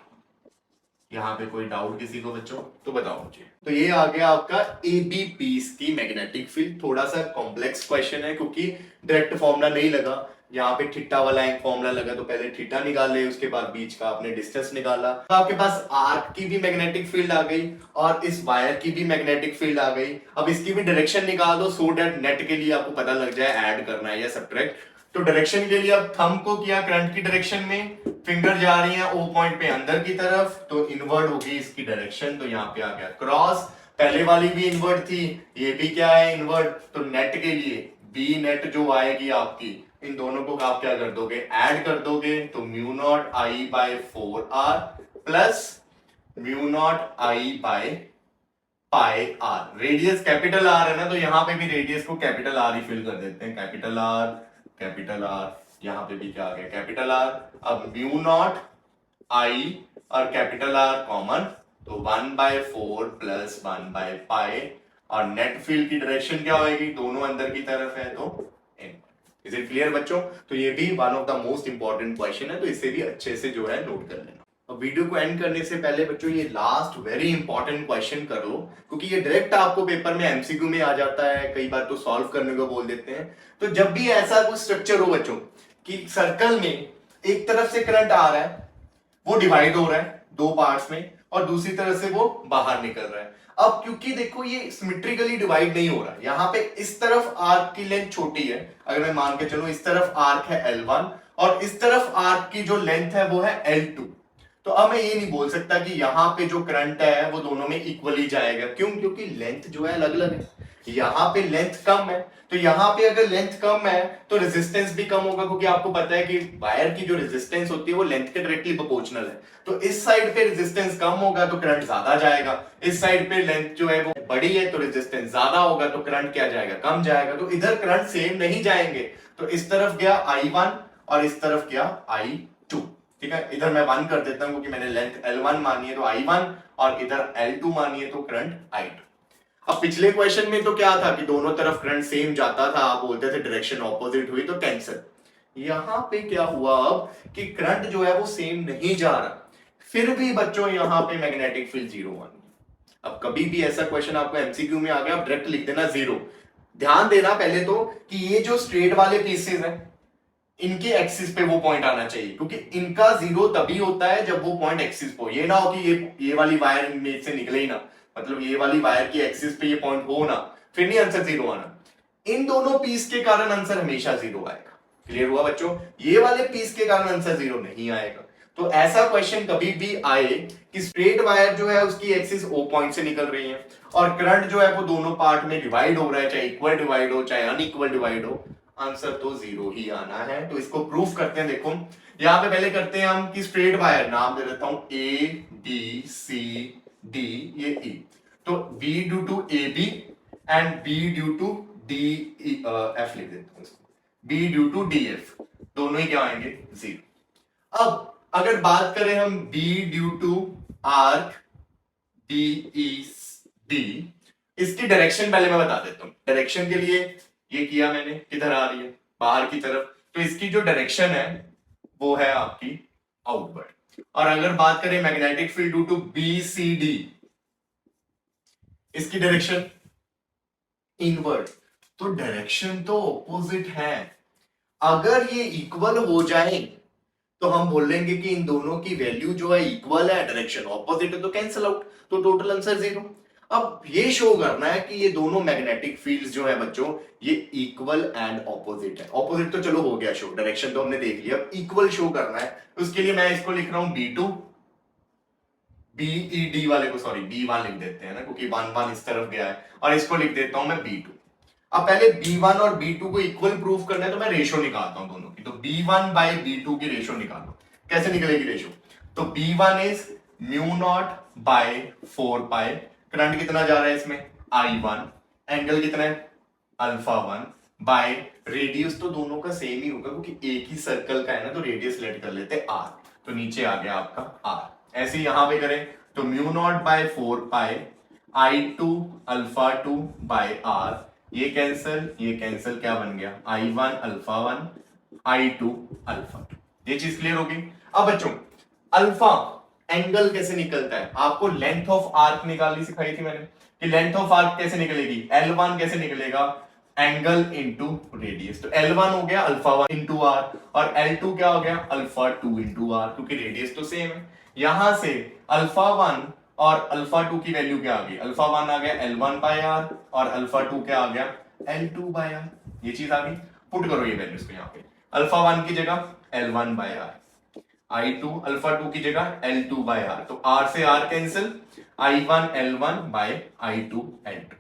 यहां पे कोई डाउट किसी को बच्चों तो बताओ मुझे। तो ये आ गया आपका AB पीस की मैग्नेटिक फील्ड। थोड़ा सा कॉम्प्लेक्स क्वेश्चन है क्योंकि डायरेक्ट फॉर्मूला नहीं लगा, यहाँ पे थीटा वाला एक फॉर्मूला लगा, तो पहले थीटा निकाले उसके बाद बीच का आपने डिस्टेंस निकाला। तो आपके पास आर्क की भी मैग्नेटिक फील्ड आ गई और इस वायर की भी मैग्नेटिक फील्ड आ गई। अब इसकी भी डायरेक्शन निकाल दो सो दैट नेट के लिए आपको पता लग जाए ऐड करना है या सब्ट्रैक्ट। तो डायरेक्शन के लिए अब थंब को किया करंट की डायरेक्शन में, फिंगर जा रही है O पॉइंट पे अंदर की तरफ, तो इनवर्ड होगी इसकी डायरेक्शन। तो यहाँ पे आ गया क्रॉस, पहले वाली भी इनवर्ड थी, ये भी क्या है इनवर्ड। तो नेट के लिए बी नेट जो आएगी आपकी, इन दोनों को आप क्या कर दोगे ऐड कर दोगे, तो mu naught I/4R plus mu naught I/पाई R। रेडियस कैपिटल R है ना, तो यहाँ पे भी रेडियस को कैपिटल R ही फिल कर देते हैं, कैपिटल R। यहाँ पे भी क्या आ गया कैपिटल R। अब म्यू नॉट I और कैपिटल R कॉमन, तो 1/4 प्लस 1/पाई और नेट फील्ड की डायरेक्शन क्या होगी, दोनों अंदर की तरफ है तो इज इट क्लियर बच्चों। तो ये भी one of the most important question है, तो इसे भी अच्छे से जो है नोट कर लेना। अब वीडियो को एंड करने से पहले बच्चों ये लास्ट वेरी इंपॉर्टेंट क्वेश्चन कर लो क्योंकि ये डायरेक्ट आपको पेपर में MCQ में आ जाता है, कई बार तो सॉल्व करने को बोल देते हैं। तो जब भी ऐसा कुछ स्ट्रक्चर हो बच्चों कि सर्कल में एक तरफ से करंट आ रहा है, वो डिवाइड हो रहा है दो पार्ट्स में और दूसरी तरफ से वो बाहर निकल रहा है। अब क्योंकि देखो ये सिमेट्रिकली डिवाइड नहीं हो रहा, यहाँ पे इस तरफ आर्क की लेंथ छोटी है, अगर मैं मान के चलूं इस तरफ आर्क है L1 और इस तरफ आर्क की जो लेंथ है वो है L2। तो अब मैं ये नहीं बोल सकता कि यहाँ पे जो करंट है वो दोनों में इक्वली जाएगा, क्यों, क्योंकि लेंथ जो है अलग अलग है। यहाँ पे लेंथ कम है, तो यहाँ पे अगर लेंथ कम है तो रेजिस्टेंस भी कम होगा, क्योंकि आपको पता है कि वायर की जो रेजिस्टेंस होती है वो लेंथ के डायरेक्टली प्रोपोर्शनल है। तो इस साइड पे रेजिस्टेंस कम होगा तो करंट ज्यादा जाएगा, इस साइड पे लेंथ जो है वो बड़ी है तो रेजिस्टेंस ज्यादा होगा तो करंट क्या जाएगा, कम जाएगा। तो इधर करंट सेम नहीं जाएंगे, तो इस तरफ गया I1 और इस तरफ गया I2। ठीक है, इधर मैं 1 कर देता हूं क्योंकि मैंने लेंथ L1 मानी है तो I1 और इधर L2 मानी है तो करंट I2। अब पिछले क्वेश्चन में तो क्या था कि दोनों तरफ करंट सेम जाता था, आप बोलते थे डायरेक्शन ऑपोजिट हुई तो कैंसिल। यहां पे क्या हुआ अब कि करंट जो है वो सेम नहीं जा रहा, फिर भी बच्चों यहां पे मैग्नेटिक फील्ड 0 वन। अब कभी भी ऐसा क्वेश्चन आपको एमसीक्यू में आ गया, आप डायरेक्ट लिख देना 0। ध्यान देना पहले तो कि ये जो स्ट्रेट वाले पीसेस हैं इनके एक्सिस पे वो पॉइंट आना चाहिए, क्योंकि इनका 0 तभी होता है जब वो पॉइंट एक्सिस पे हो। ये ना हो कि ये वाली वायर में से निकले ही ना, मतलब ये वाली वायर की एक्सिस पे ये पॉइंट हो ना, फिर नहीं आंसर 0 आना। इन दोनों पीस के कारण आंसर हमेशा 0 आएगा। क्लियर हुआ बच्चों? ये वाले पीस के कारण आंसर 0 नहीं आएगा। तो ऐसा क्वेश्चन कभी भी आए कि स्ट्रेट वायर जो है उसकी एक्सिस ओ पॉइंट से निकल रही है और करंट जो है वो दोनों पार्ट में डिवाइड हो रहा है, चाहे इक्वल डिवाइड हो चाहे अनइक्वल डिवाइड हो, आंसर तो 0 ही आना है। तो इसको प्रूफ करते हैं। देखो यहां पे पहले करते हैं हम कि स्ट्रेट वायर, नाम दे देता हूं ए बी सी डी, ये ई, तो B due to A B and B due to D F लिख देता हूं इसको, B due to D F, दोनों ही क्या आएंगे 0। अब अगर बात करें हम B due to arc DED, इसकी डायरेक्शन पहले मैं बता देता हूं। डायरेक्शन के लिए ये किया मैंने, किधर आ रही है, बाहर की तरफ, तो इसकी जो डायरेक्शन है वो है आपकी आउटवर्ड। और अगर बात करें magnetic field due to BCD, इसकी डायरेक्शन इनवर्ड, तो डायरेक्शन तो ऑपोजिट है। अगर ये इक्वल हो जाए तो हम बोलेंगे कि इन दोनों की वैल्यू जो है इक्वल है, डायरेक्शन ऑपोजिट है, तो कैंसिल आउट, तो टोटल आंसर 0। अब ये शो करना है कि ये दोनों मैग्नेटिक फील्ड्स जो है बच्चों ये इक्वल एंड ऑपोजिट है। ऑपोजिट तो चलो हो गया शो, डायरेक्शन तो हमने देख लिया, अब इक्वल शो करना है। उसके लिए मैं इसको लिख रहा हूं B2, BED वाले को सॉरी B1 लिख देते हैं ना, क्योंकि 1 इस तरफ गया है, और इसको लिख देता हूं मैं B2। अब पहले B1 और B2 को इक्वल प्रूफ करना है, तो मैं रेशो निकालता हूं दोनों की। तो B1 बाई B2 की रेशो निकालो, कैसे निकलेगी रेशो? तो B1 is mu naught by 4 pi, current कितना जा रहा है इसमें I1, एंगल कितना है अल्फा 1 बाय रेडियस, तो दोनों का सेम ही होगा क्योंकि एक ही सर्कल का है ना, तो रेडियस लेट कर लेते हैं R, तो नीचे आ गया आपका R। ऐसे यहां पे करें तो mu naught by 4 pi I2 alpha 2 bye R, ये कैंसिल, क्या बन गया I1 अल्फा 1 I2 अल्फा 2। ये चीज क्लियर होगी। अब बच्चों अल्फा एंगल कैसे निकलता है, आपको लेंथ ऑफ आर्क निकालनी सिखाई थी मैंने कि लेंथ ऑफ आर्क कैसे निकलेगी, L1 कैसे निकलेगा, एंगल इंटू रेडियस, तो L1 हो गया अल्फा 1 इंटू आर और L2 क्या हो गया अल्फा 2 इंटू आर, क्योंकि रेडियस तो सेम है। यहां से अल्फा 1 और अल्फा 2 की वैल्यू क्या आ गई, अल्फा 1 आ गया L1 बाय आर और अल्फा 2 क्या आ गया L2 बाय आर, ये चीज आ गई। पुट करो ये वैल्यूज को यहाँ पे, अल्फा 1 की जगह L1 bye are, I2 alpha 2 की जगह L2 बाय आर, तो R से R cancel, I1 L1 by I2 L2।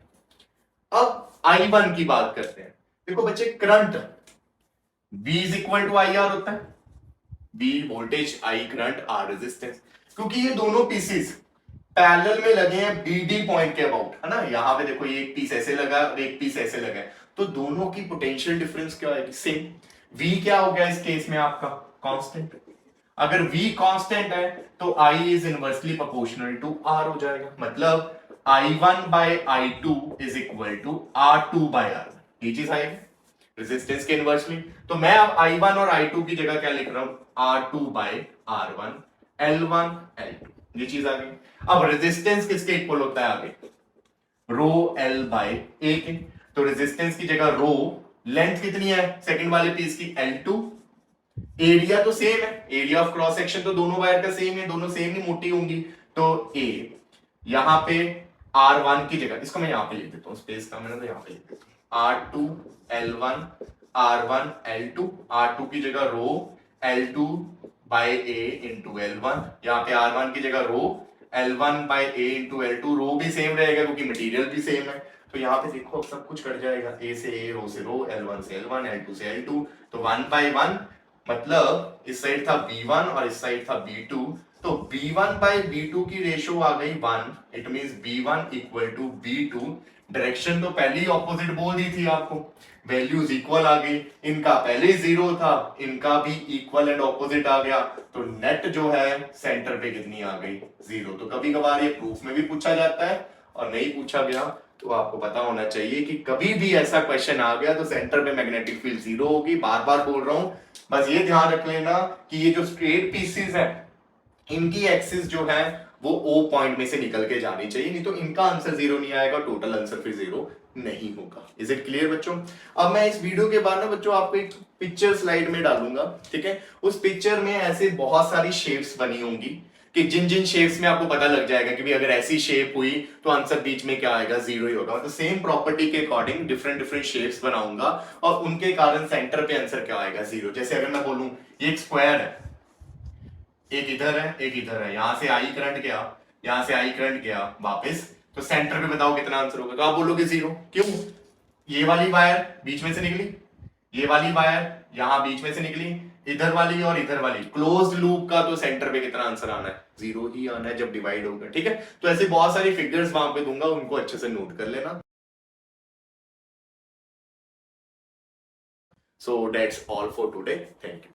अब I1 की बात करते हैं। देखो बच्चे current V is equal to I R होता है, V voltage, I current, R resistance, क्योंकि ये दोनों पीसेस पैरेलल में लगे हैं BD पॉइंट के अबाउट, है ना। यहां पे देखो ये एक पीस ऐसे लगा और एक पीस ऐसे लगा है, तो दोनों की पोटेंशियल डिफरेंस क्या आएगी सेम। V क्या हो गया इस केस में आपका कांस्टेंट, अगर V कांस्टेंट है तो I is inversely proportional to R हो जाएगा, मतलब I1 by I2 is equal to R2 by R, ये चीज आएगी रेजिस्टेंस के इनवर्सली। तो मैं अब I1 और I2 की जगह क्या लिख रहा हूं R2 bye R1 L1 L2, ये चीज आ गई। अब रेजिस्टेंस किसके इक्वल होता है आगे, रो L बाय A के, तो रेजिस्टेंस की जगह रो, लेंथ कितनी है सेकंड वाले पीस की L2, एरिया तो सेम है, एरिया ऑफ क्रॉस सेक्शन तो दोनों वायर का सेम है, दोनों सेम ही मोटी होंगी, तो A यहां पे R1 की जगह, इसको मैं यहां पे लिख देता हूं, स्पेस का मैंने तो यहां पे लिख देता हूं R2 L1 R1 L2, R2 की जगह रो L2 bye A into L1, यहाँ पे R1 की जगह rho L1 by A into L2, rho भी सेम रहेगा क्योंकि मटेरियल भी सेम है, तो यहाँ पे देखो अब सब कुछ कट जाएगा, A से A, रो से रो, L1 से L1, L2 से L2, तो 1 बाय 1, मतलब इस साइड था B1 और इस साइड था B2, तो B1 बाय B2 की रेशो आ गई 1, it means B1 equal to B2। Direction तो पहले ही ऑपोजिट बोल दी थी आपको, वैल्यूज इक्वल आ गई, इनका पहले ही 0 था, इनका भी इक्वल एंड ऑपोजिट आ गया, तो नेट जो है सेंटर पे कितनी आ गई 0। तो कभी कभार ये प्रूफ में भी पूछा जाता है और नहीं पूछा गया तो आपको पता होना चाहिए कि कभी भी ऐसा क्वेश्चन आ गया तो सेंटर में मैग्नेटिक फील्ड 0 होगी। बार बार बोल रहा हूं, बस ये ध्यान रख लेना कि ये जो स्ट्रेट पीसेस है इनकी एक्सिस जो है वो ओ पॉइंट में से निकल के जानी चाहिए, नहीं तो इनका आंसर 0 नहीं आएगा, टोटल आंसर फिर 0 नहीं होगा। इज इट क्लियर बच्चों? अब मैं इस वीडियो के बाद ना बच्चों आपको एक पिक्चर स्लाइड में डालूंगा, ठीक है? उस पिक्चर में ऐसे बहुत सारी शेप्स बनी होंगी कि जिन जिन शेप्स में आपको पता लग जाएगा कि भी अगर ऐसी शेप हुई तो आंसर बीच में क्या आएगा, 0 ही होगा। तो सेम प्रॉपर्टी के अकॉर्डिंग डिफरेंट डिफरेंट शेप्स बनाऊंगा और उनके कारण सेंटर पे आंसर क्या आएगा, 0। जैसे अगर मैं बोलूं ये एक स्क्वायर है, एक इधर है एक इधर है, यहां से आई करंट गया, यहां से आई करंट गया वापस, तो सेंटर पे बताओ कितना आंसर होगा? तो आप बोलोगे 0। क्यों? ये वाली वायर बीच में से निकली, ये वाली वायर यहां बीच में से निकली, इधर वाली और इधर वाली, क्लोज्ड लूप का तो सेंटर पे कितना आंसर आना है? 0 ही आना है जब डिवाइड होगा, ठीक है? तो ऐसे बहुत सारी फिगर्स वहां पे दूंगा, उनको अच्छे से नोट कर लेना। So that's all for today, thank you.